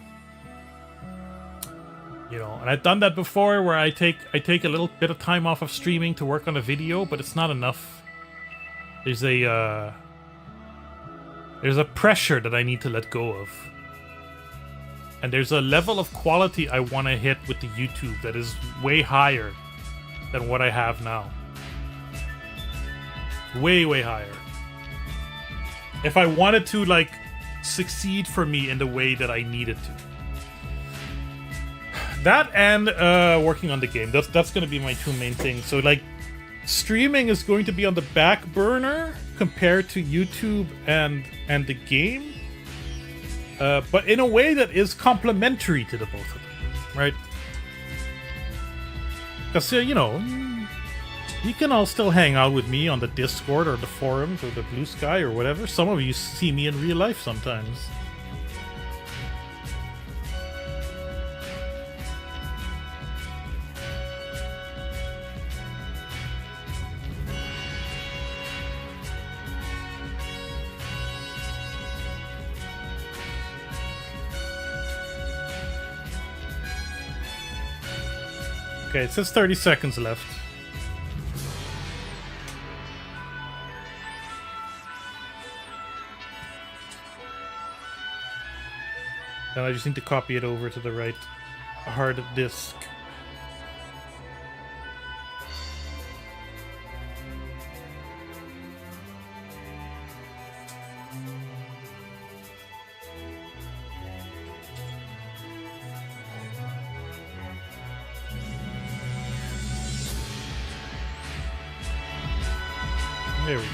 You know, and I've done that before where I take a little bit of time off of streaming to work on a video, but it's not enough. There's a pressure that I need to let go of. And there's a level of quality I want to hit with the YouTube that is way higher than what I have now. Way, way higher. If I wanted to, like, succeed for me in the way that I needed to. That and working on the game. That's going to be my two main things. So, like, streaming is going to be on the back burner compared to YouTube and the game. But in a way that is complementary to the both of them, right? Because, you know, you can all still hang out with me on the Discord or the forums or the Blue Sky or whatever. Some of you see me in real life sometimes. Okay, it says 30 seconds left. Then I just need to copy it over to the right hard disk. There we go.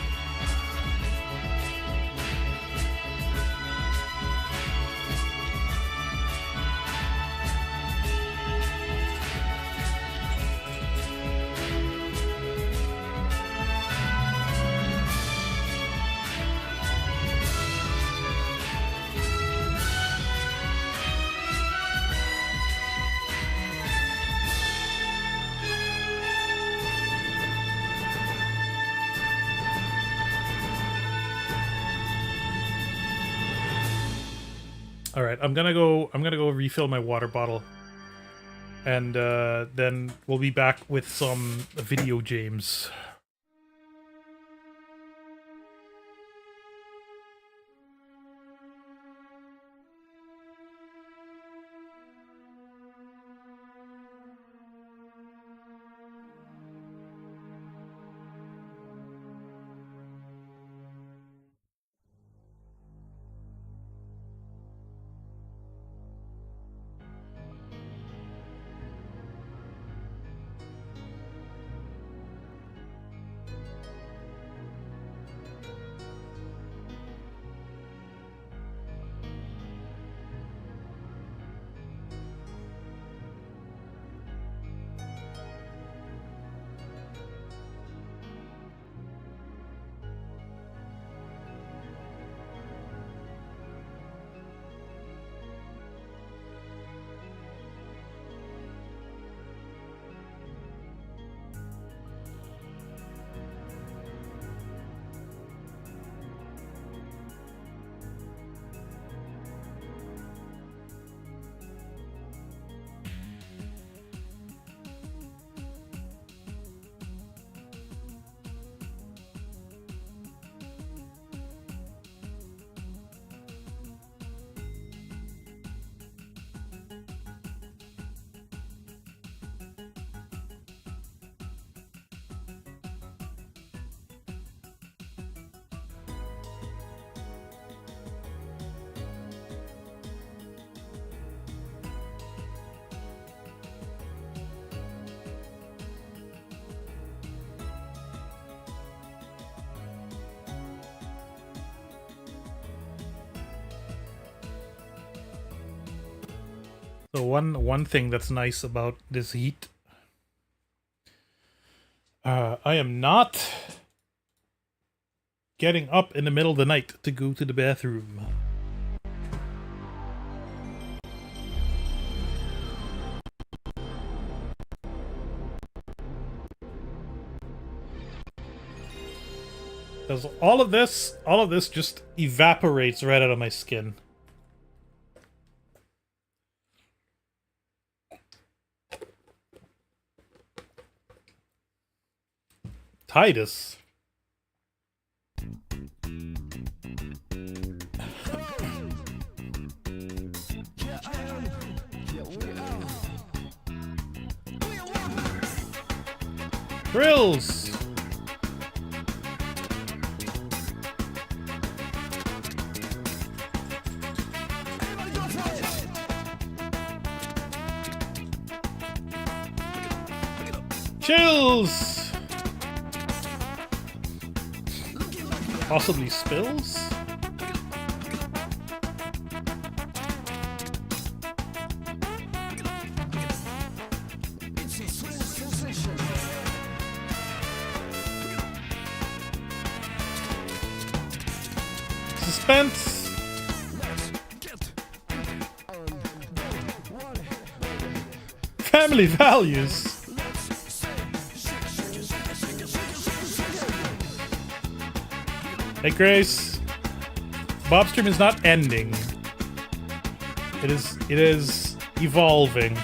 All right, I'm gonna go refill my water bottle, and then we'll be back with some video games. So one thing that's nice about this heat, I am not getting up in the middle of the night to go to the bathroom. Because all of this just evaporates right out of my skin. Titus. Grills. Chills. Possibly spills? Suspense. Family values. Hey Grace, BOBSTREAM is not ending. It is evolving.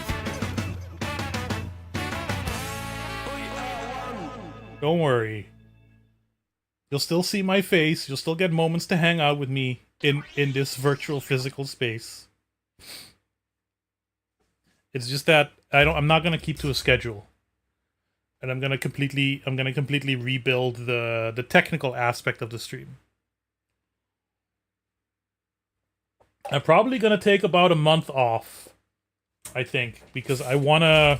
Don't worry. You'll still see my face. You'll still get moments to hang out with me in this virtual physical space. It's just that I'm not gonna keep to a schedule. And I'm gonna completely rebuild the technical aspect of the stream. I'm probably gonna take about a month off, I think, because I wanna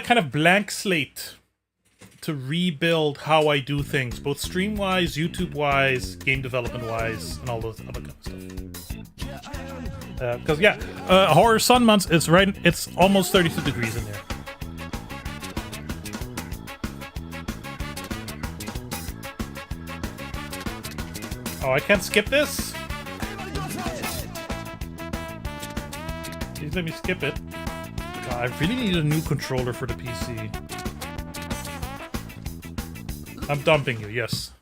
kind of blank slate to rebuild how I do things, both stream-wise, YouTube-wise, game development-wise, and all those other kind of stuff. Because Horror Sun months, it's almost 32 degrees in there. Oh, I can't skip this? Please let me skip it. God, I really need a new controller for the PC. I'm dumping you, yes.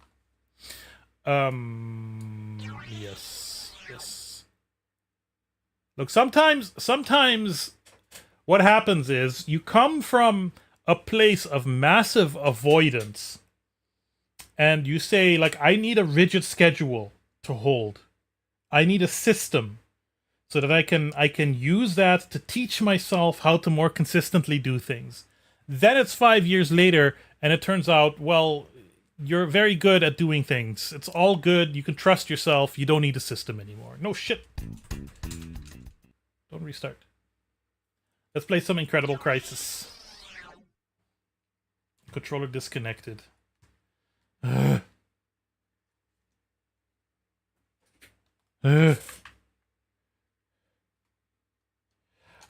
Yes. Look, sometimes what happens is you come from a place of massive avoidance and you say, like, I need a rigid schedule to hold. I need a system so that I can use that to teach myself how to more consistently do things. Then it's 5 years later and it turns out, well, you're very good at doing things. It's all good. You can trust yourself. You don't need a system anymore. No shit. Don't restart. Let's play some Incredible Crisis. Controller disconnected. How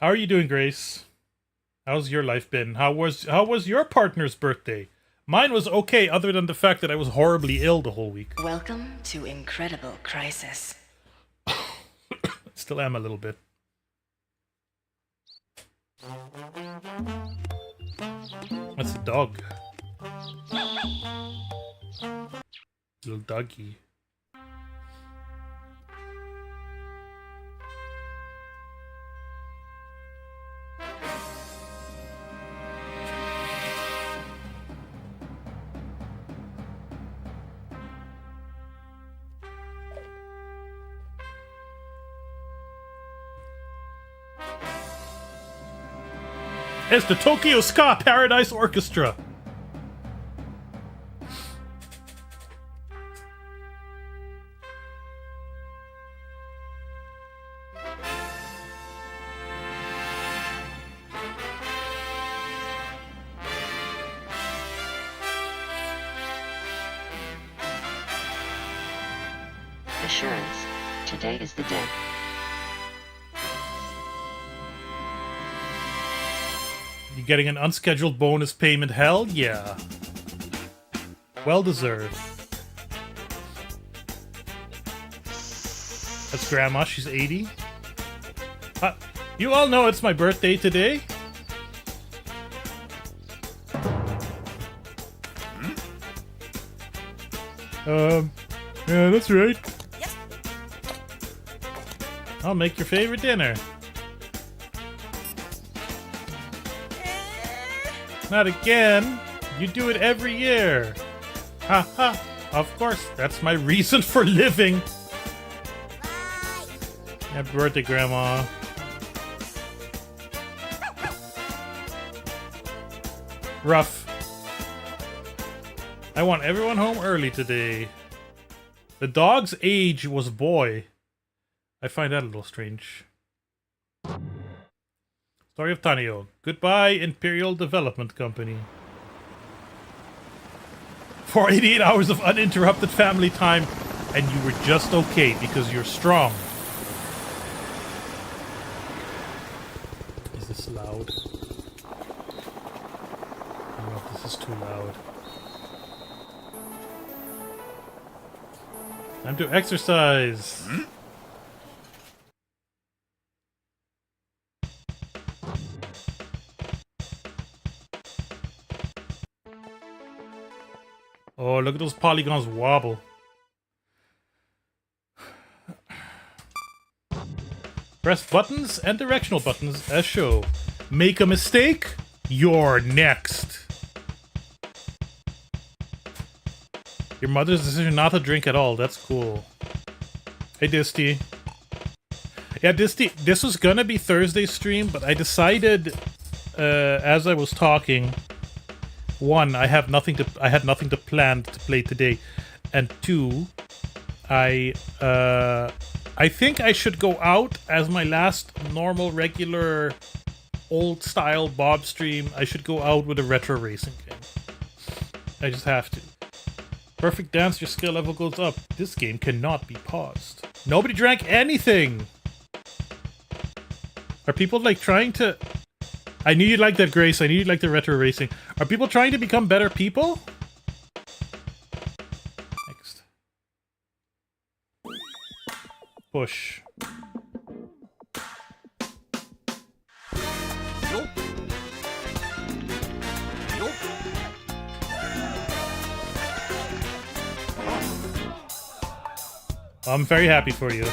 are you doing, Grace? How's your life been? How was your partner's birthday? Mine was okay, other than the fact that I was horribly ill the whole week. Welcome to Incredible Crisis. Still am a little bit. That's a dog. Little doggy. It's the Tokyo Ska Paradise Orchestra. Assurance. Today is the day. You getting an unscheduled bonus payment? Hell yeah. Well deserved. That's Grandma, she's 80. You all know it's my birthday today. Yeah, that's right. I'll make your favorite dinner. Not again. You do it every year. Ha ha. Of course, that's my reason for living. Happy birthday, Grandma. Rough. I want everyone home early today. The dog's age was boy. I find that a little strange. Story of Tanio. Goodbye, Imperial Development Company. For 88 hours of uninterrupted family time, and you were just okay because you're strong. Is this loud? No. is too loud. Time to exercise. Oh, look at those polygons wobble. Press buttons and directional buttons as shown. Make a mistake, you're next. Your mother's decision not to drink at all, that's cool. Hey Disty. Yeah, Disty, this was gonna be Thursday's stream, but I decided as I was talking, one, I had nothing to plan to play today, and two, I think I should go out as my last normal, regular, old-style BOBSTREAM. I should go out with a retro racing game. I just have to. Perfect dance, your skill level goes up. This game cannot be paused. Nobody drank anything! Are people, like, trying to... I knew you'd like that, Grace. I knew you'd like the retro racing. Are people trying to become better people? Next. Push. I'm very happy for you.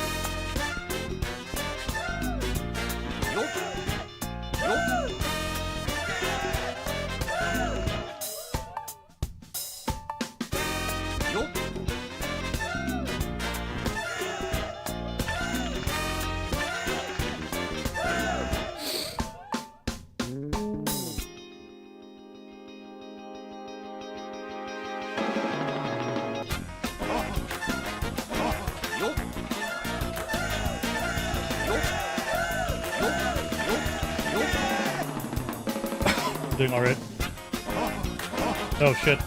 Doing alright. Oh shit.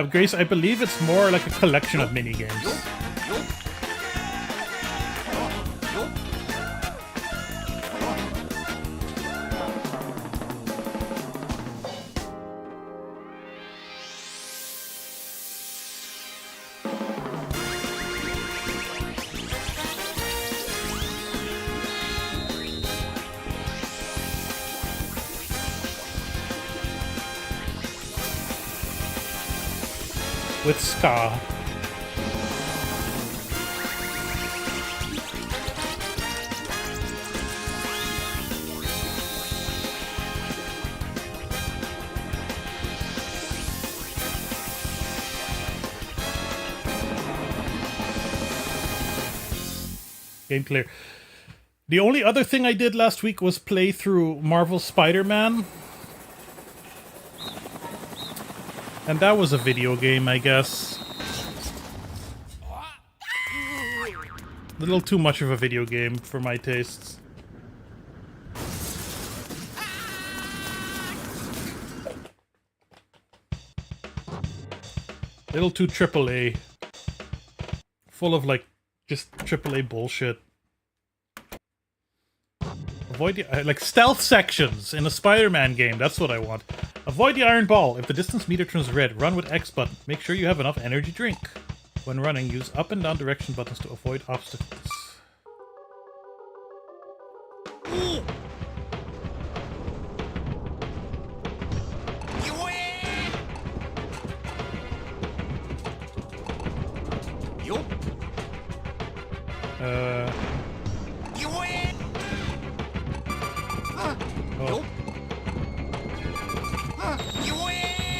Grace, I believe it's more like a collection of mini-games. With ska. Game clear. The only other thing I did last week was play through Marvel Spider-Man. And that was a video game, I guess. A little too much of a video game for my tastes. A little too AAA. Full of, like, just AAA bullshit. Avoid the, like, stealth sections in a Spider-Man game. That's what I want. Avoid the iron ball. If the distance meter turns red, run with X button. Make sure you have enough energy drink. When running, use up and down direction buttons to avoid obstacles.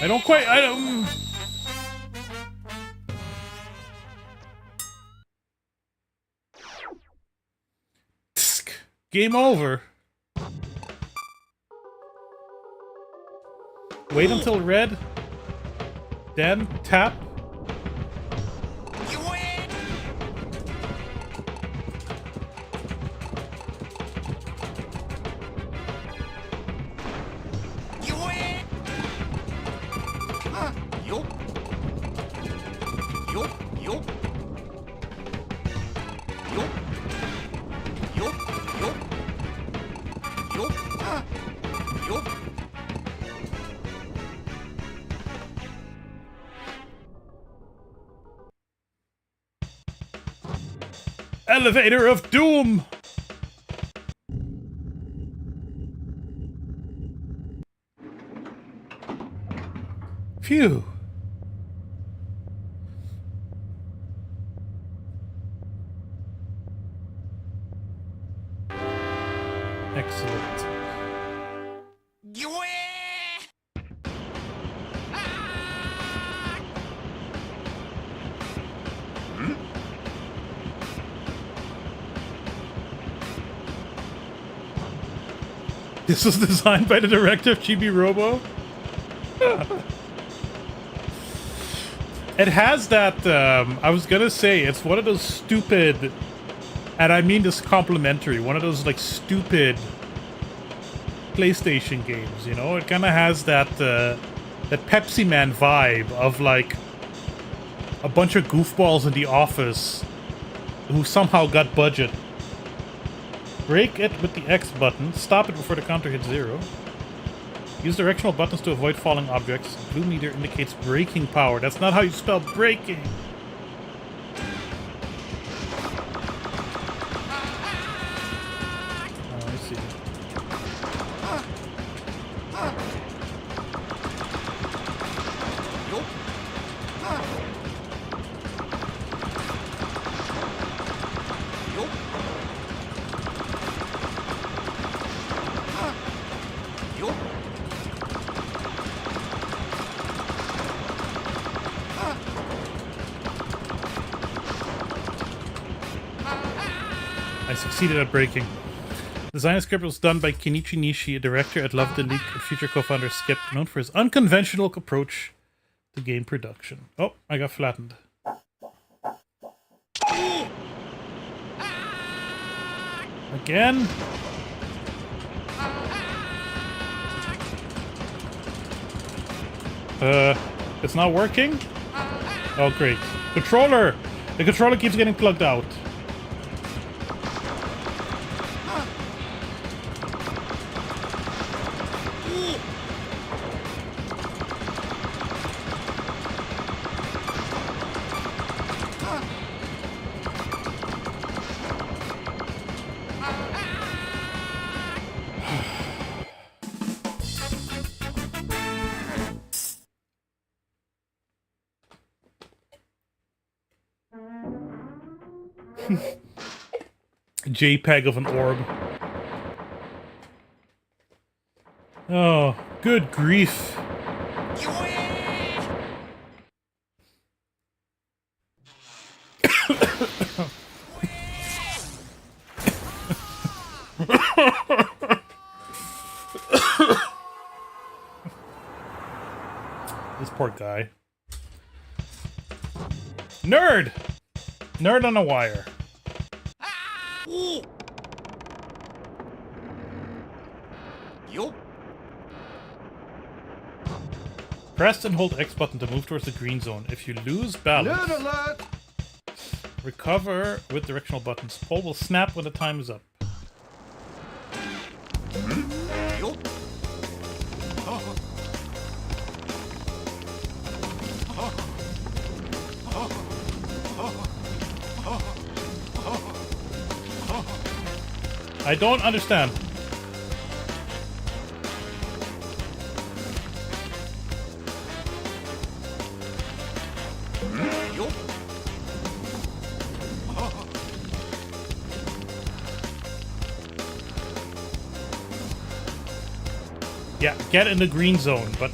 I don't quite. I don't. Game over. Wait until red. Then tap. Elevator of Doom! Phew. Excellent. This was designed by the director of Chibi Robo. It has that, I was gonna say, it's one of those stupid, and I mean this complimentary, one of those, like, stupid PlayStation games, you know? It kind of has that, that Pepsi Man vibe of, like, a bunch of goofballs in the office who somehow got budget. Break it with the X button, stop it before the counter hits 0. Use directional buttons to avoid falling objects. Blue meter indicates braking power. That's not how you spell braking. Oh, I see. I succeeded at braking. Design script was done by Kenichi Nishi, a director at Love the League and future co-founder Skip, known for his unconventional approach to game production. Oh, I got flattened. Again. It's not working? Oh, great. Controller! The controller keeps getting plugged out. JPEG of an orb. Oh, good grief. This poor guy. Nerd! Nerd on a wire. Press and hold X button to move towards the green zone. If you lose balance, Nerd alert! recover with directional buttons. Pole will snap when the time is up. I don't understand. Yeah, get in the green zone, but...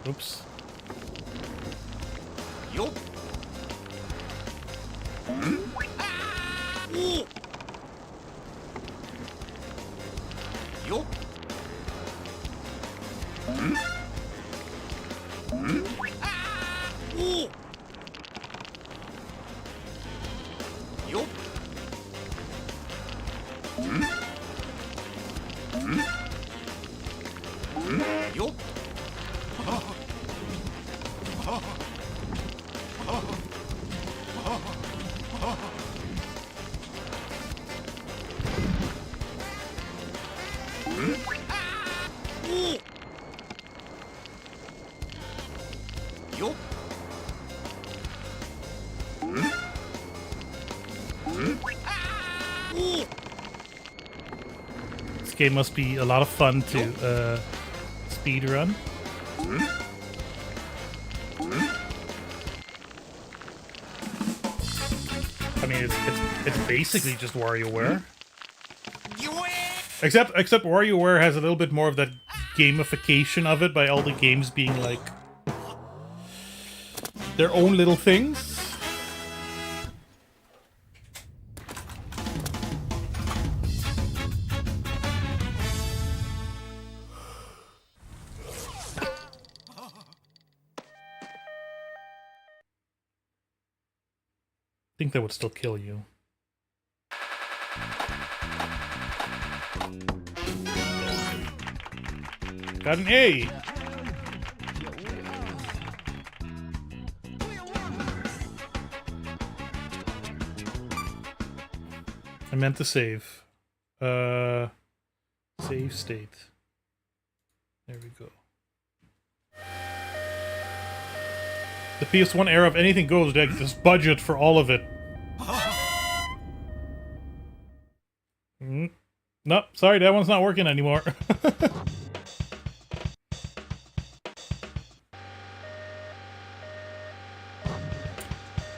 Oops. This game must be a lot of fun to speed run. I mean, it's basically just WarioWare. Except WarioWare has a little bit more of that gamification of it by all the games being like their own little things. I think that would still kill you. Got an A! I meant to save. Save state. There we go. The PS1 era of anything goes, they just budget for all of it. Nope, sorry, that one's not working anymore.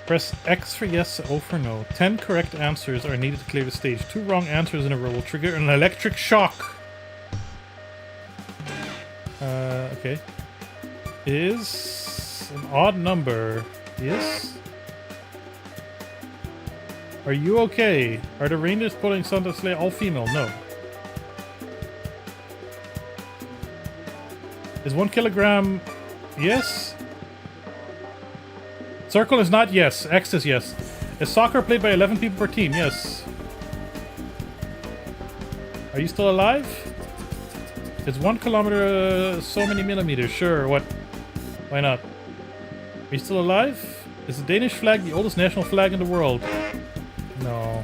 Press X for yes, O for no. 10 correct answers are needed to clear the stage. 2 wrong answers in a row will trigger an electric shock. Okay. Is an odd number. Yes? Are you okay? Are the reindeers pulling Santa's sleigh all female? No. Is 1 kilogram yes? Circle is not yes. X is yes. Is soccer played by 11 people per team? Yes. Are you still alive? Is 1 kilometer so many millimeters? Sure, what? Why not? Are you still alive? Is the Danish flag the oldest national flag in the world? No.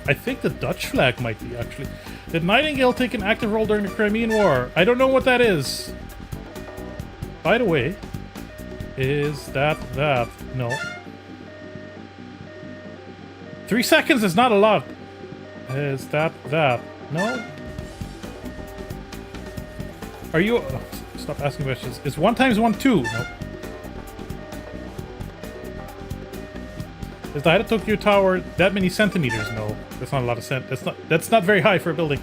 I think the Dutch flag might be, actually. Did Nightingale take an active role during the Crimean War? I don't know what that is. By the way, is that? No. 3 seconds is not a lot. Is that? No. Are you... Oh, stop asking questions. Is 1 times 1 2? Nope. Is the height of Tokyo Tower that many centimeters? No. That's not a lot of That's not very high for a building.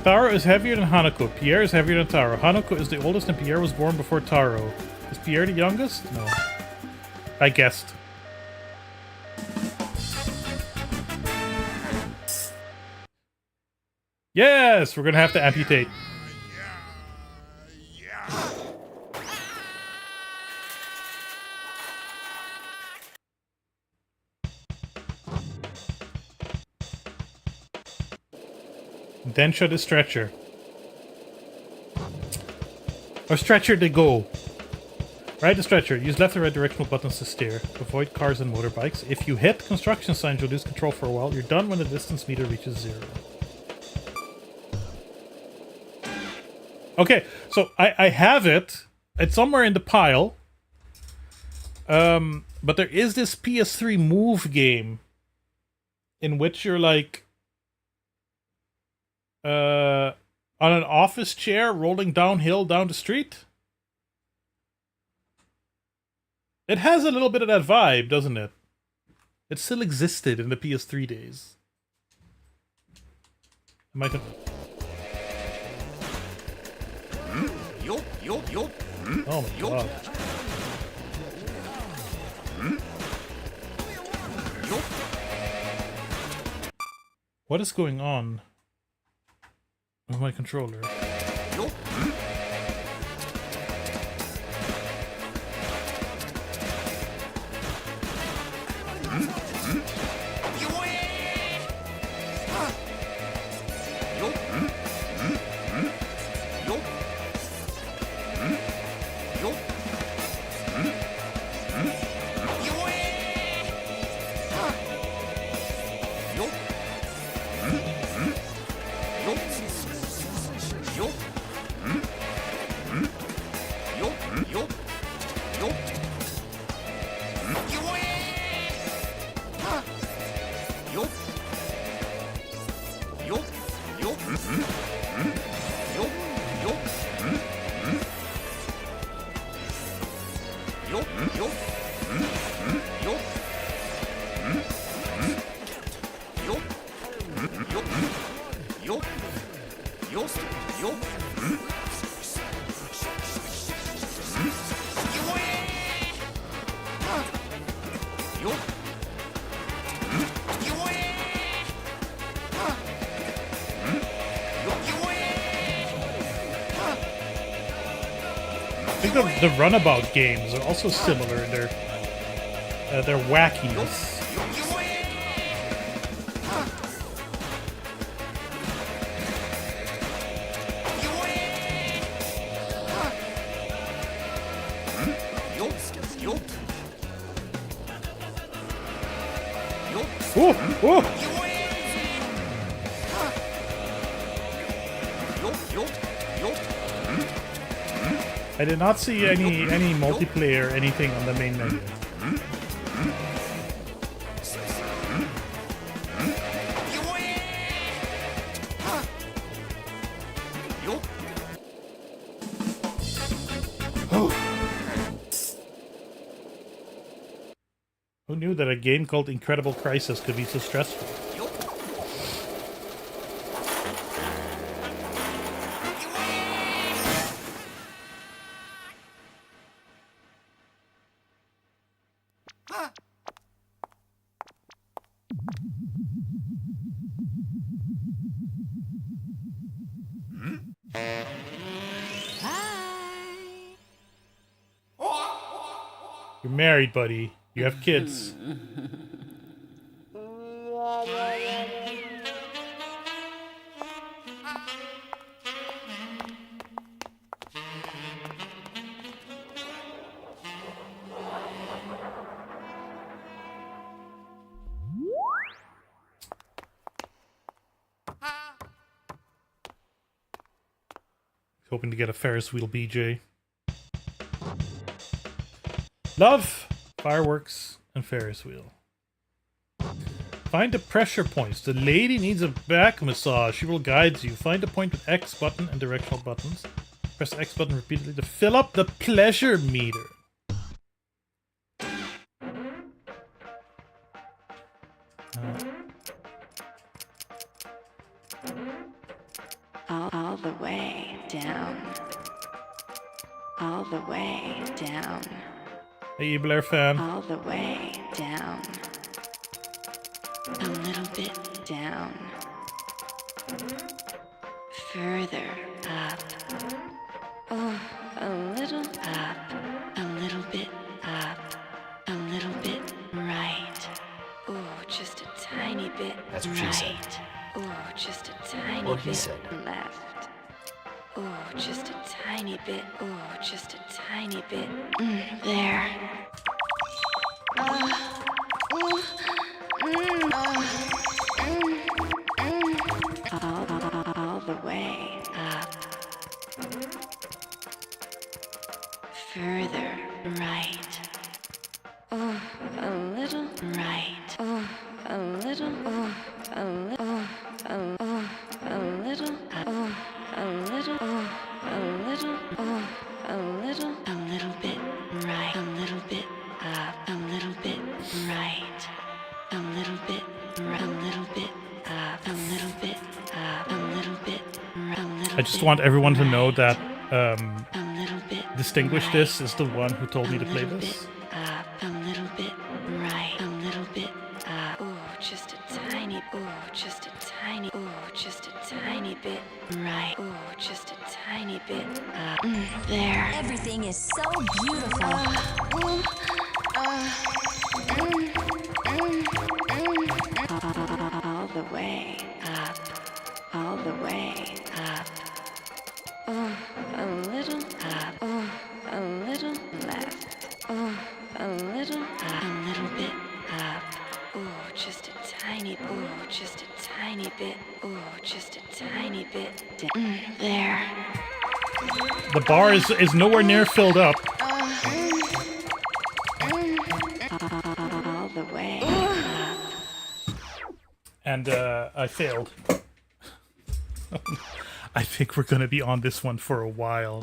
Taro is heavier than Hanako. Pierre is heavier than Taro. Hanako is the oldest and Pierre was born before Taro. Is Pierre the youngest? No. I guessed. Yes! We're gonna have to amputate. Then shut the stretcher. Or stretcher to go. Ride the stretcher. Use left and right directional buttons to steer. Avoid cars and motorbikes. If you hit construction signs, you'll lose control for a while. You're done when the distance meter reaches 0. Okay, so I have it. It's somewhere in the pile. But there is this PS3 Move game in which you're like on an office chair rolling downhill down the street. It has a little bit of that vibe, doesn't it? It still existed in the PS3 days. Am I Oh my god. What is going on with my controller? I think the runabout games are also similar in their wackiness. Oh, oh. I did not see any multiplayer anything on the main menu. Who knew that a game called Incredible Crisis could be so stressful? You're married, buddy. You have kids. Hoping to get a Ferris wheel BJ. Love, fireworks, and Ferris wheel. Find the pressure points. The lady needs a back massage. She will guide you. Find the point with X button and directional buttons. Press X button repeatedly to fill up the pleasure meter. All the way down. All the way down. Hey, Blair fan. All the way down. A little bit down. Further up. Oh, a little up. A little bit up. A little bit right. Oh, just a tiny bit That's what right. she said. Oh, just a tiny Or he bit said. left. Oh, just a tiny bit. Oh, just a tiny bit. There. All the way up. Further right. Oh, a little right. Oh, a little. Oh, a little. Oh, a little. Oh, a little. Oh, a little. Oh, a little. A little bit right. A little bit up. A little bit right. A little bit right. A little bit up. A little bit up. A little bit right. A little I just bit want everyone to know right. that A little bit Distinguish right. This is the one who told me A to play little this. bit up, a little bit right, a little bit up. Oh, just a tiny. Oh, just a tiny. Oh, just a tiny bit right. Oh, just a tiny bit up. There. Everything is so beautiful. All the way up. All the way up. Oh, a little up. Oh, a little left. Oh, a little up. A little bit up. Oh, just a tiny. Oh, just a tiny bit. Oh, just a tiny bit. There. The bar is nowhere near filled up. All the way up. And I failed. I think we're gonna be on this one for a while.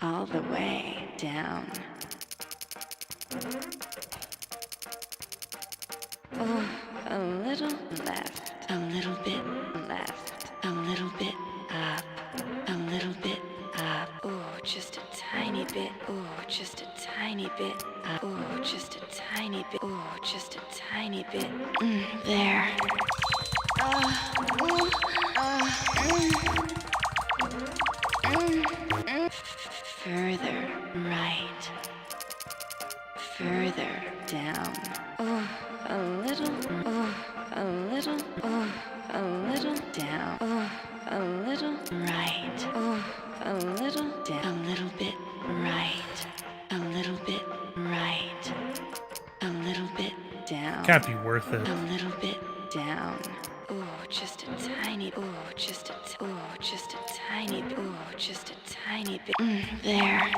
All the way down. Oh, a little left. A little bit left. A little bit up. A little bit up. Oh, just a tiny bit. Oh, just a tiny bit Oh, just a tiny bit. Oh, just a tiny bit. There. Further right. Further down. Oh, a little. Oh, a little. Oh, a little down. Oh, a little right. Oh, a little down. A little bit right. A little bit right. A little bit down. Can't be worth it. A little bit down. Oh, just a tiny. Oh, just a. Oh, just a tiny. Oh, just a tiny bit. There.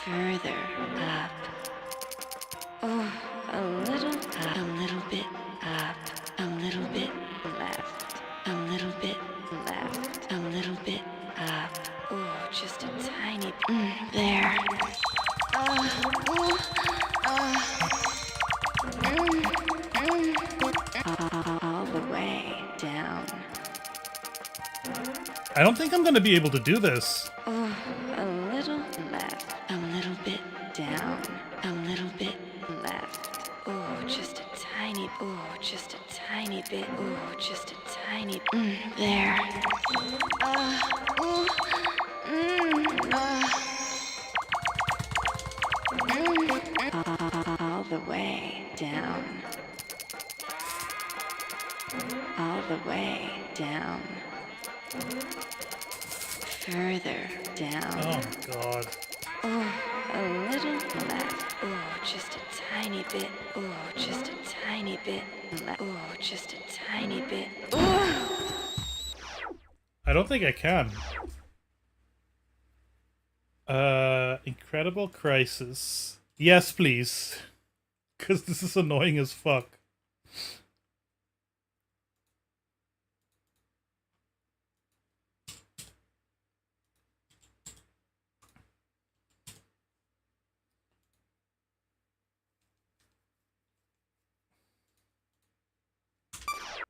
Further up. Oh, a little bit up. A little bit left. A little bit left. A little bit up. Oh, just a tiny. There. All the way down. I don't think I'm gonna be able to do this. Oh, a little left. A little bit down. A little bit left. Oh, just a tiny. Oh, just a tiny bit. Oh, just a tiny. There. All the way down. All the way down. Further down. Oh god. Oh, a little left. Oh, just a tiny bit. Oh, just a tiny bit left. Oh, just a tiny bit. I don't think I can. Incredible Crisis. Yes, please. Because this is annoying as fuck.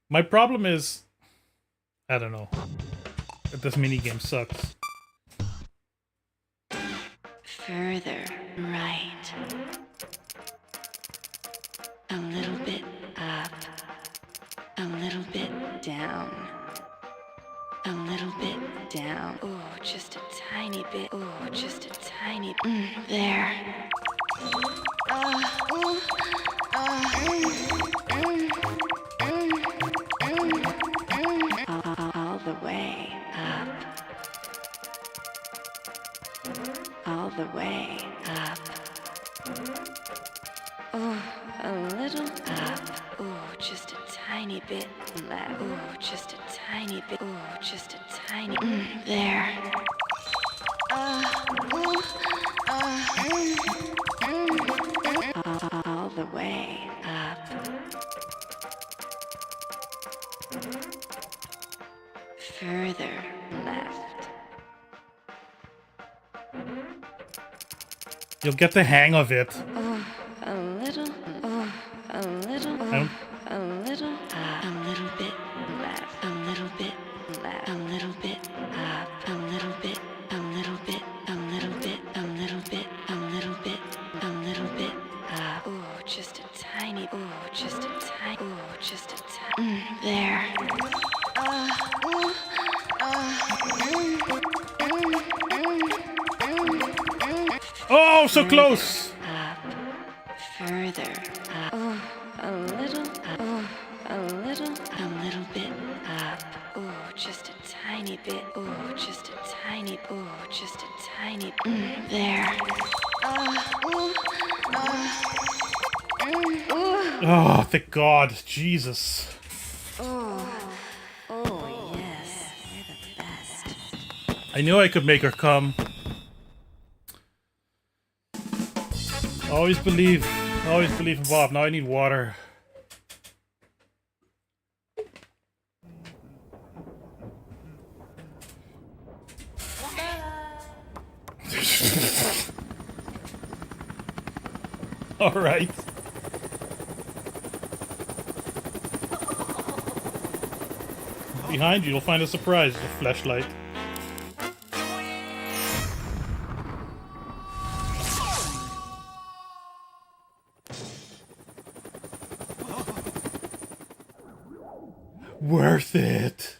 My problem is, I don't know. This minigame sucks. Further right. A little bit up. A little bit down. A little bit down. Oh, just a tiny bit. Oh, just a tiny. There. All the way up. All the way up. Oh, a little up. Oh, just a tiny bit left. Oh, just a tiny bit. Oh, just a tiny. There. All the way up. Further left. You'll get the hang of it. Oh, a little. Oh, a little. I don't- A little. A little bit left. A little bit left. A little bit up. A little bit. A little bit. A little bit. A little bit. A little bit. A little bit up. Oh, just a tiny. Oh, just a tiny. Oh, just a tiny. There. Oh, so close! Up. Further up. Oh, a little. Oh, a little. A little bit up. Oh, just a tiny bit. Oh, just a tiny. Oh, just a tiny. There. Oh, thank God. Jesus. Oh, yes. You're the best. I knew I could make her come. Always believe in Bob. Now I need water. All right. Behind you, you'll find a surprise, the flashlight. Worth it.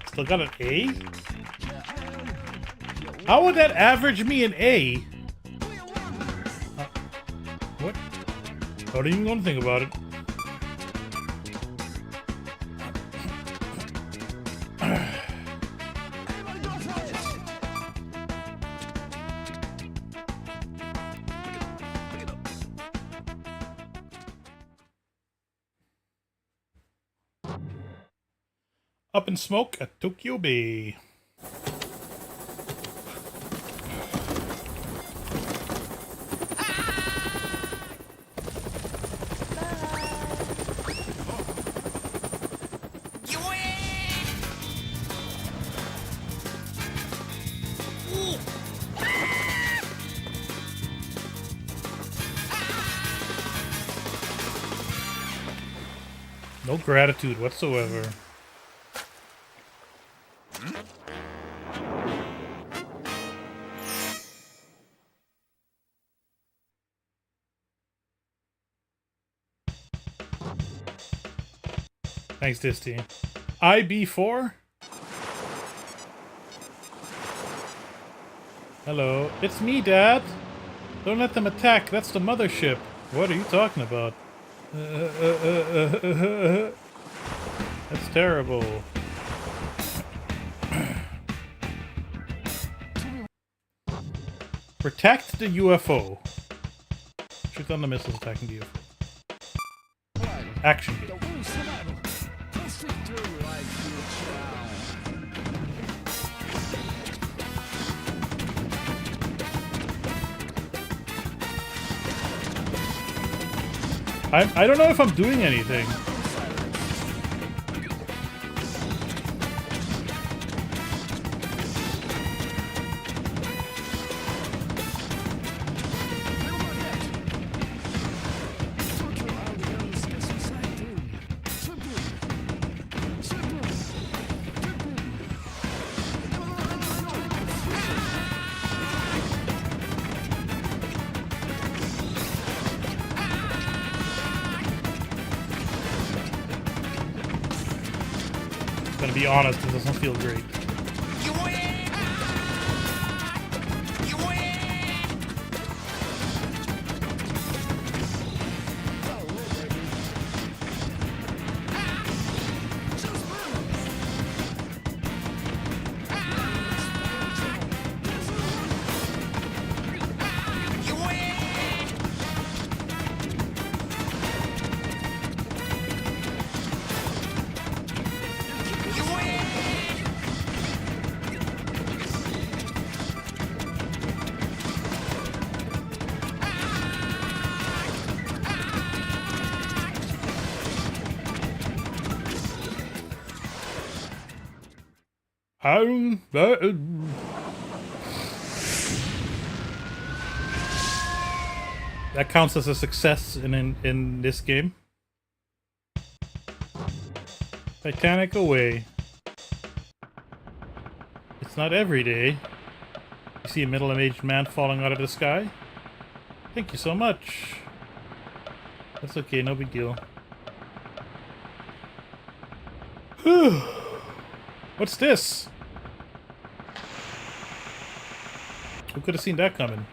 Still got an A? How would that average me an A? What? Not even gonna think about it. Up in smoke at Tokyo Bay. No gratitude whatsoever. Thanks, Disty. IB4? Hello. It's me, Dad. Don't let them attack. That's the mothership. What are you talking about? That's terrible. Protect the UFO. Shoot on the missiles attacking the UFO. Action game. I don't know if I'm doing anything. Gonna be honest, it doesn't feel great. That counts as a success in this game. Titanic away. It's not every day you see a middle-aged man falling out of the sky. Thank you so much. That's okay, no big deal. What's this? Who could have seen that coming?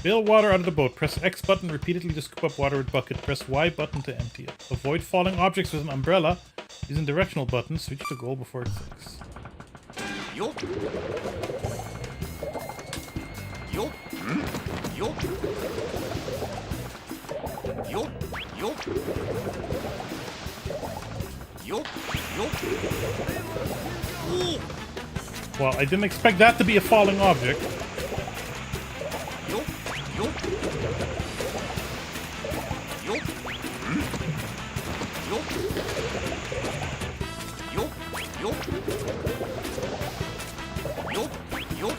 Bail water out of the boat. Press X button repeatedly to scoop up water with bucket. Press Y button to empty it. Avoid falling objects with an umbrella. Using directional buttons. Switch to goal before it sinks. Yup. Yup. Yup. Yup. Yup. Yup. Yup. Well, I didn't expect that to be a falling object. Yup. Yup. Yup. Yup. Yup. Yup. Yup. Yup.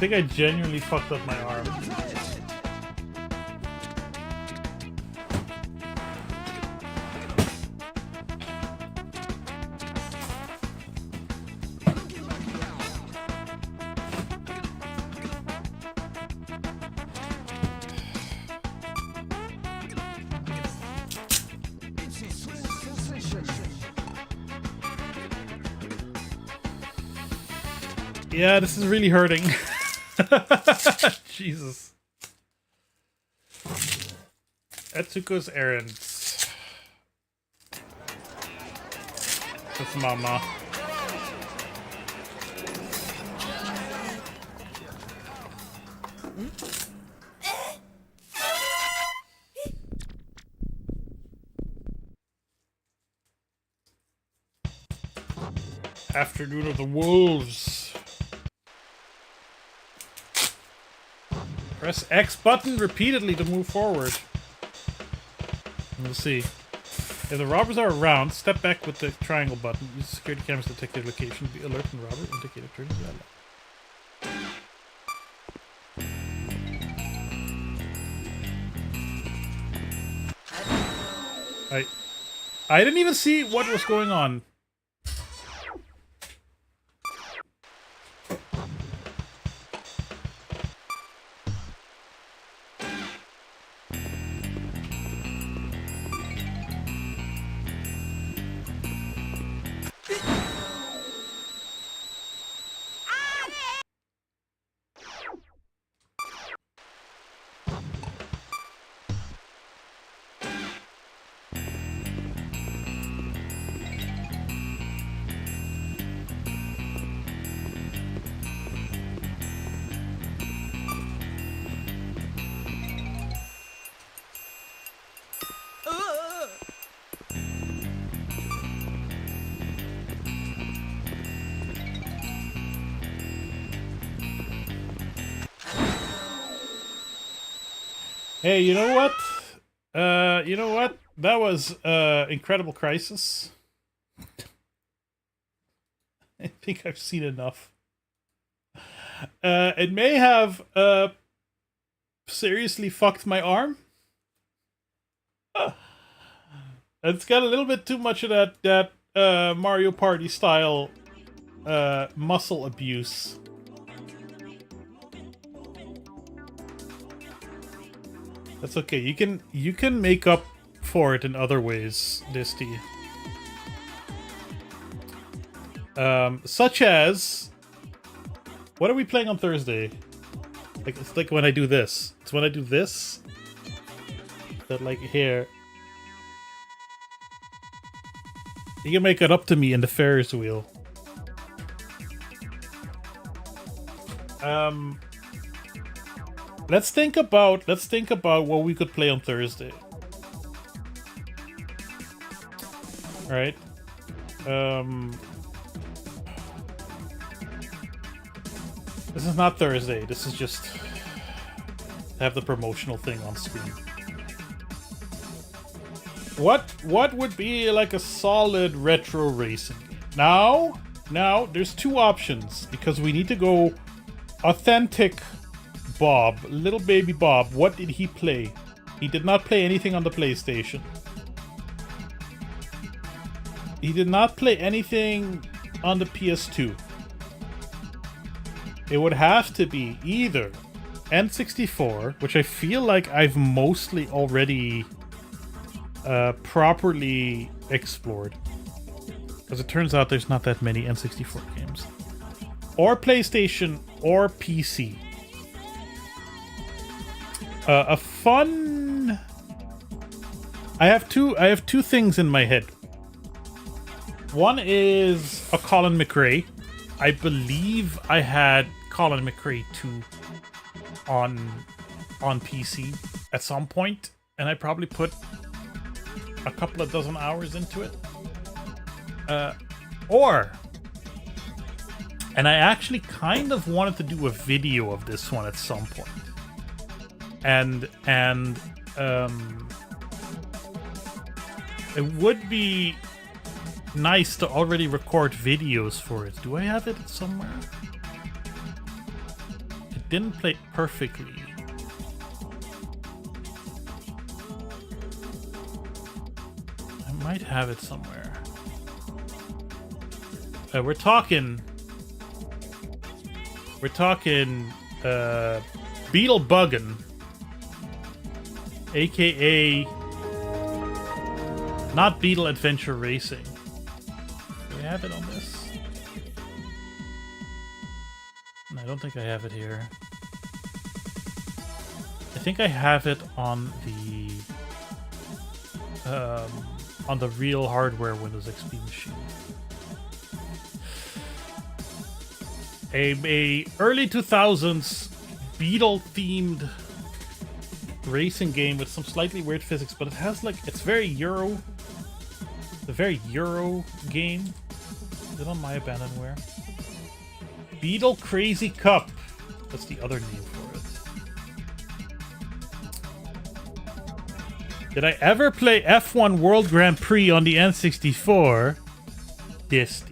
think I genuinely fucked up my arm. Yeah, this is really hurting. Jesus. Etsuko's errands. That's Mama. Afternoon of the Wolves. Press X button repeatedly to move forward. We'll see. If the robbers are around, step back with the triangle button. Use security cameras to detect their location. Be alert when robber indicator turns yellow. I didn't even see what was going on. Hey, you know what? You know what? That was Incredible Crisis. I think I've seen enough. It may have seriously fucked my arm. It's got a little bit too much of that Mario Party style muscle abuse. That's okay. You can make up for it in other ways, Disty. Such as, what are we playing on Thursday? Like, it's like when I do this. It's when I do this that, like, here. You can make it up to me in the Ferris wheel. Let's think about what we could play on Thursday. All right. This is not Thursday. This is just to have the promotional thing on screen. What would be like a solid retro racing game? Now there's two options because we need to go authentic Bob, little baby Bob. What did he play? He did not play anything on the PlayStation. He did not play anything on the PS2. It would have to be either N64, which I feel like I've mostly already properly explored. Because it turns out there's not that many N64 games. Or PlayStation or PC. A fun... I have two things in my head. One is a Colin McRae. I believe I had Colin McRae 2 on PC at some point, and I probably put a couple of dozen hours into it. And I actually kind of wanted to do a video of this one at some point. And it would be nice to already record videos for it. Do I have it somewhere? I didn't play perfectly. I might have it somewhere. We're talking Beetle Buggin', aka not Beetle Adventure Racing. Do we have it on this? No, I don't think I have it here. I think I have it on the real hardware Windows XP machine. A early 2000s Beetle themed racing game with some slightly weird physics, but it has like, it's very Euro. A very Euro game. Is it on My Abandonware? Beetle Crazy Cup. That's the other name for it. Did I ever play F1 World Grand Prix on the N64? Disney.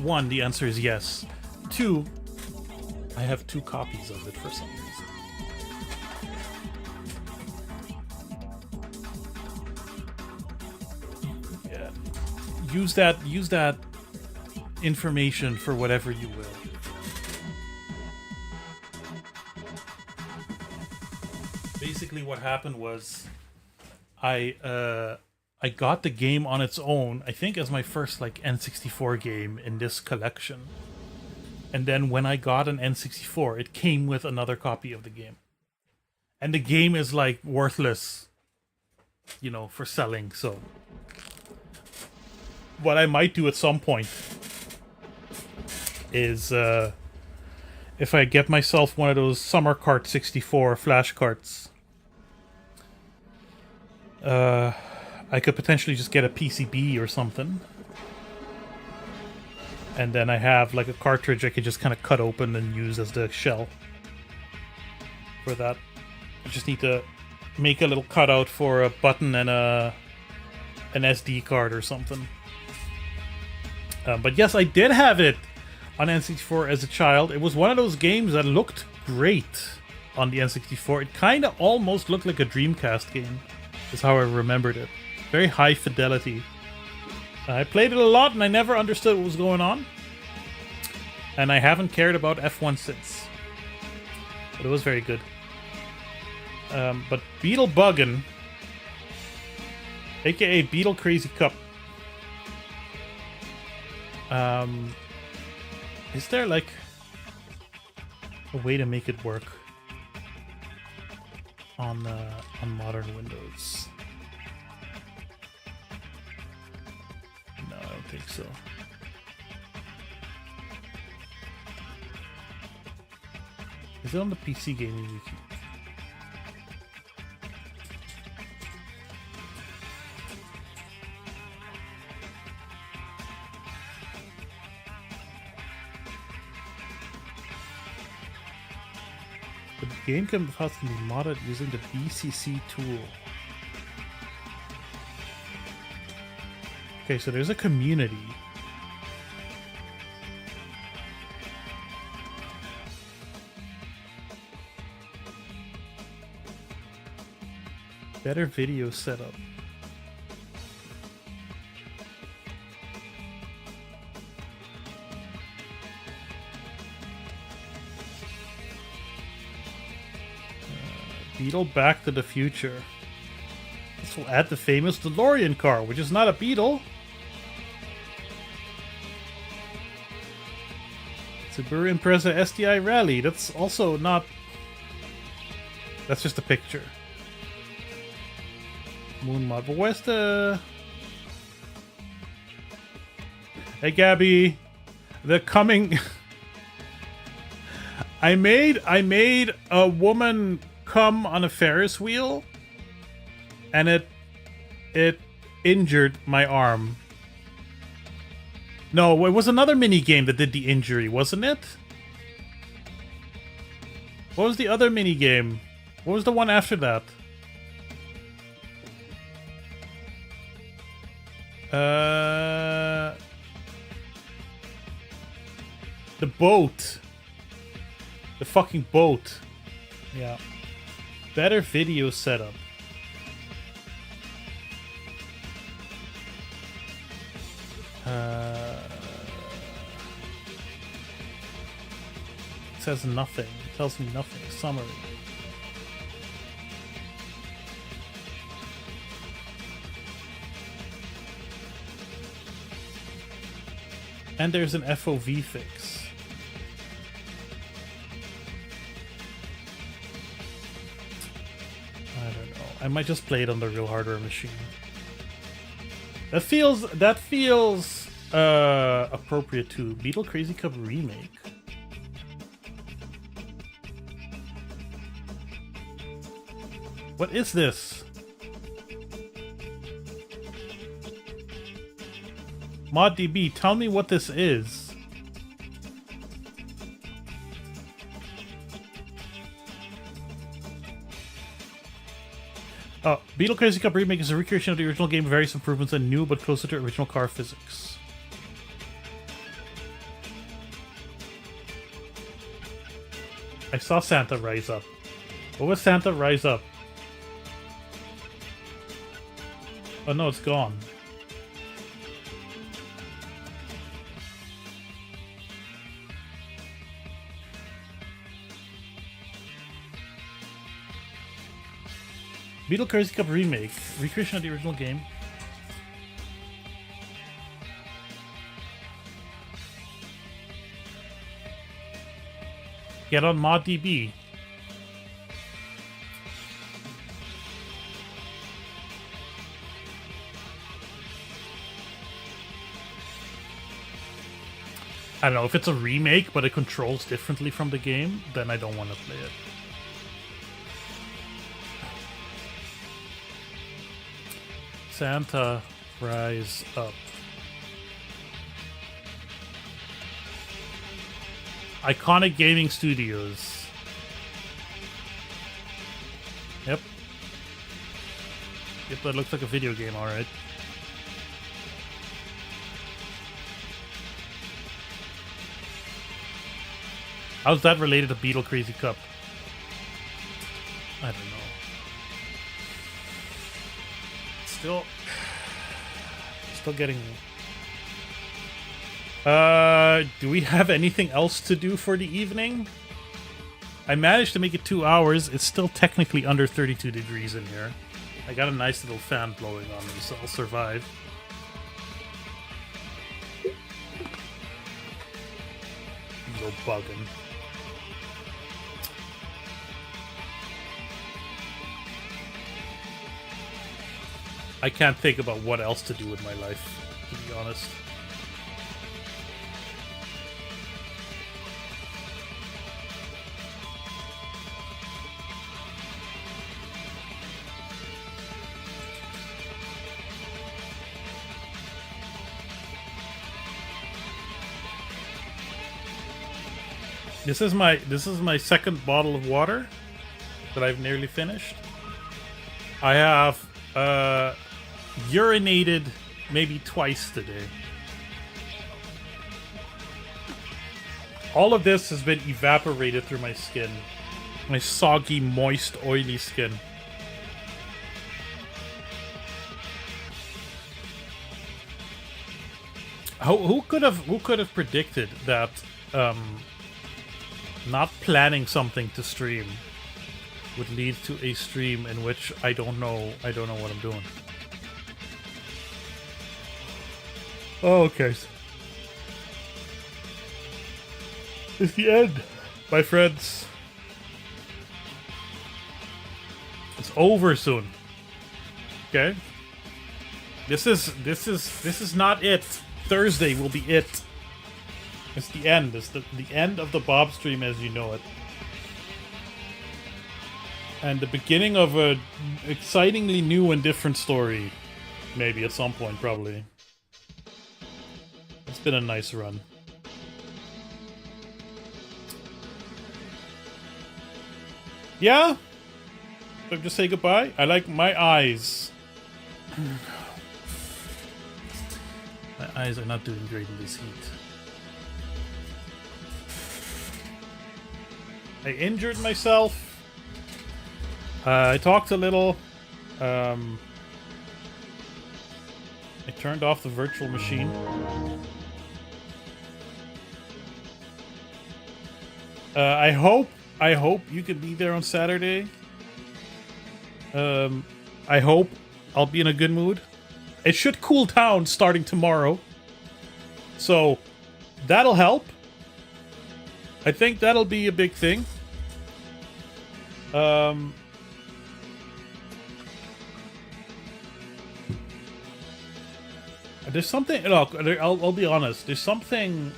One, the answer is yes. Two, I have 2 copies of it for some reason. Yeah. Use that information for whatever you will. Basically what happened was I got the game on its own, I think as my first like N64 game in this collection. And then when I got an N64, it came with another copy of the game. And the game is like worthless, you know, for selling, so what I might do at some point is if I get myself one of those Summer Kart 64 flash carts, I could potentially just get a PCB or something. And then I have like a cartridge I could just kind of cut open and use as the shell for that. I just need to make a little cutout for a button and an SD card or something. But yes, I did have it on N64 as a child. It was one of those games that looked great on the N64. It kind of almost looked like a Dreamcast game, is how I remembered it. Very high fidelity. I played it a lot and I never understood what was going on. And I haven't cared about F1 since. But it was very good. But Beetle Buggin', aka Beetle Crazy Cup. Is there like a way to make it work on modern Windows? No, I don't think so. Is it on the PC gaming wiki? The game can possibly be modded using the BCC tool. Okay, so there's a community. Better video setup. Beetle Back to the Future. This will add the famous DeLorean car, which is not a Beetle. Subaru Impreza STI Rally. That's also not... That's just a picture. Moon mod. But where's the... Hey, Gabby. The coming... I made a woman come on a Ferris wheel, and it injured my arm. No, it was another mini game that did the injury, wasn't it? What was the other mini game? What was the one after that? The boat. The fucking boat. Yeah. Better video setup. It says nothing. It tells me nothing. Summary. And there's an FOV fix. I don't know. I might just play it on the real hardware machine. That feels appropriate to Beetle Crazy Cup remake. What is this? ModDB, tell me what this is. Beetle Crazy Cup Remake is a recreation of the original game, various improvements and new but closer to original car physics. I saw Santa Rise Up. What was Santa Rise Up? Oh no, it's gone. Beetle Crazy Cup Remake. Recreation of the original game. Get on ModDB. I don't know, if it's a remake but it controls differently from the game, then I don't want to play it. Santa Rise Up. Iconic Gaming Studios. Yep. Yep, that looks like a video game, alright. How's that related to Beetle Crazy Cup? I don't know. Still getting... do we have anything else to do for the evening? I managed to make it 2 hours. It's still technically under 32 degrees in here. I got a nice little fan blowing on me, so I'll survive. No bugging. I can't think about what else to do with my life, to be honest. This is my second bottle of water that I've nearly finished. I have urinated maybe twice today. All of this has been evaporated through my skin. My soggy, moist, oily skin. Who could have predicted that not planning something to stream would lead to a stream in which I don't know what I'm doing. Oh, okay. It's the end, my friends. It's over soon. Okay? This is not it. Thursday will be it. It's the end. It's the end of the BOBSTREAM as you know it. And the beginning of a excitingly new and different story. Maybe at some point, probably. been a nice run. Yeah? So just say goodbye? I like my eyes. My eyes are not doing great in this heat. I injured myself. I talked a little. I turned off the virtual machine. I hope you can be there on Saturday. I hope I'll be in a good mood. It should cool down starting tomorrow. So that'll help. I think that'll be a big thing. There's something. Look, I'll be honest. There's something.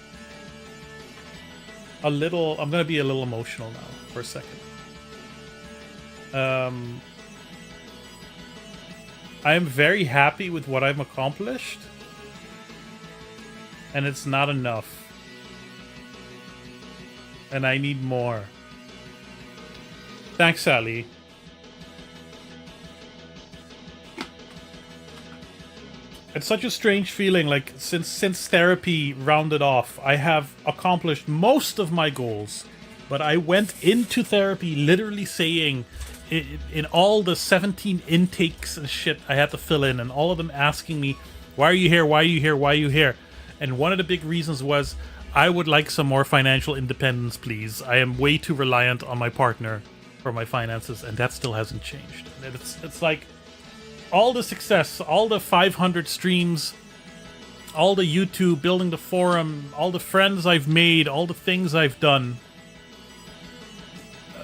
A little. I'm gonna be a little emotional now for a second. I am very happy with what I've accomplished, and it's not enough. And I need more. Thanks, Sally. It's such a strange feeling, like, since therapy rounded off, I have accomplished most of my goals, but I went into therapy literally saying, in all the 17 intakes and shit I had to fill in, and all of them asking me, why are you here, why are you here, why are you here? And one of the big reasons was, I would like some more financial independence, please. I am way too reliant on my partner for my finances, and that still hasn't changed. And it's like, all the success, all the 500 streams, all the YouTube, building the forum, all the friends I've made, all the things I've done,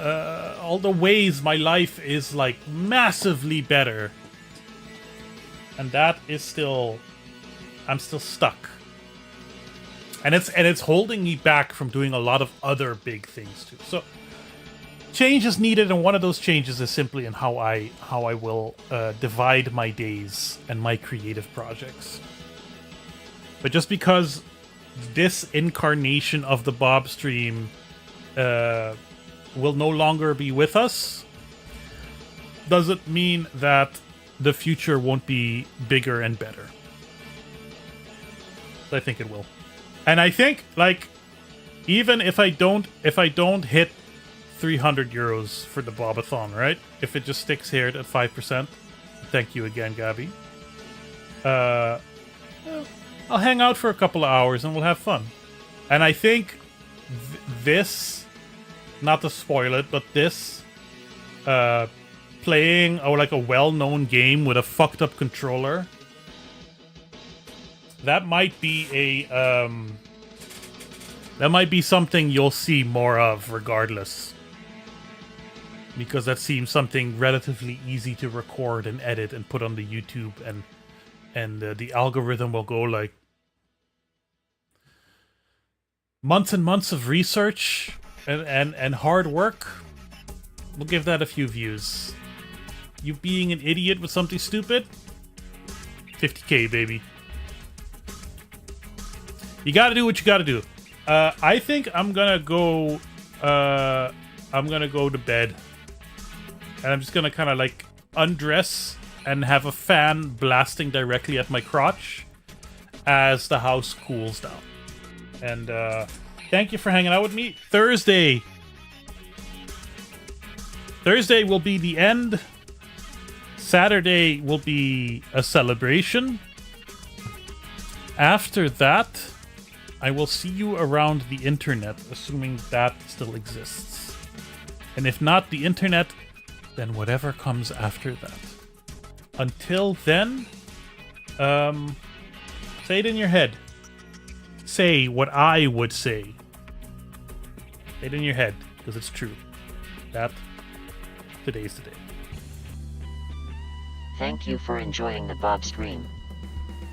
all the ways my life is like massively better, and that is still, I'm still stuck, and it's holding me back from doing a lot of other big things too. So change is needed, and one of those changes is simply in how I will divide my days and my creative projects. But just because this incarnation of the BOBSTREAM will no longer be with us, doesn't mean that the future won't be bigger and better. I think it will. And I think, like, even if I don't hit 300 euros for the Bobathon, right? If it just sticks here at 5%. Thank you again, Gabby. I'll hang out for a couple of hours and we'll have fun. And I think this, not to spoil it, but this playing like a well-known game with a fucked up controller, that might be something you'll see more of regardless. Because that seems something relatively easy to record and edit and put on the YouTube, and the algorithm will go like months and months of research and hard work. We'll give that a few views. You being an idiot with something stupid, 50k, baby. You gotta do what you gotta do. I think I'm gonna go to bed. And I'm just gonna kind of like undress and have a fan blasting directly at my crotch as the house cools down. And thank you for hanging out with me. Thursday will be the end. Saturday will be a celebration. After that, I will see you around the internet, assuming that still exists. And if not the internet, then whatever comes after that. Until then, say it in your head. Say what I would say. Say it in your head, because it's true. Today's the day. Thank you for enjoying the BOBSTREAM.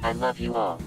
I love you all.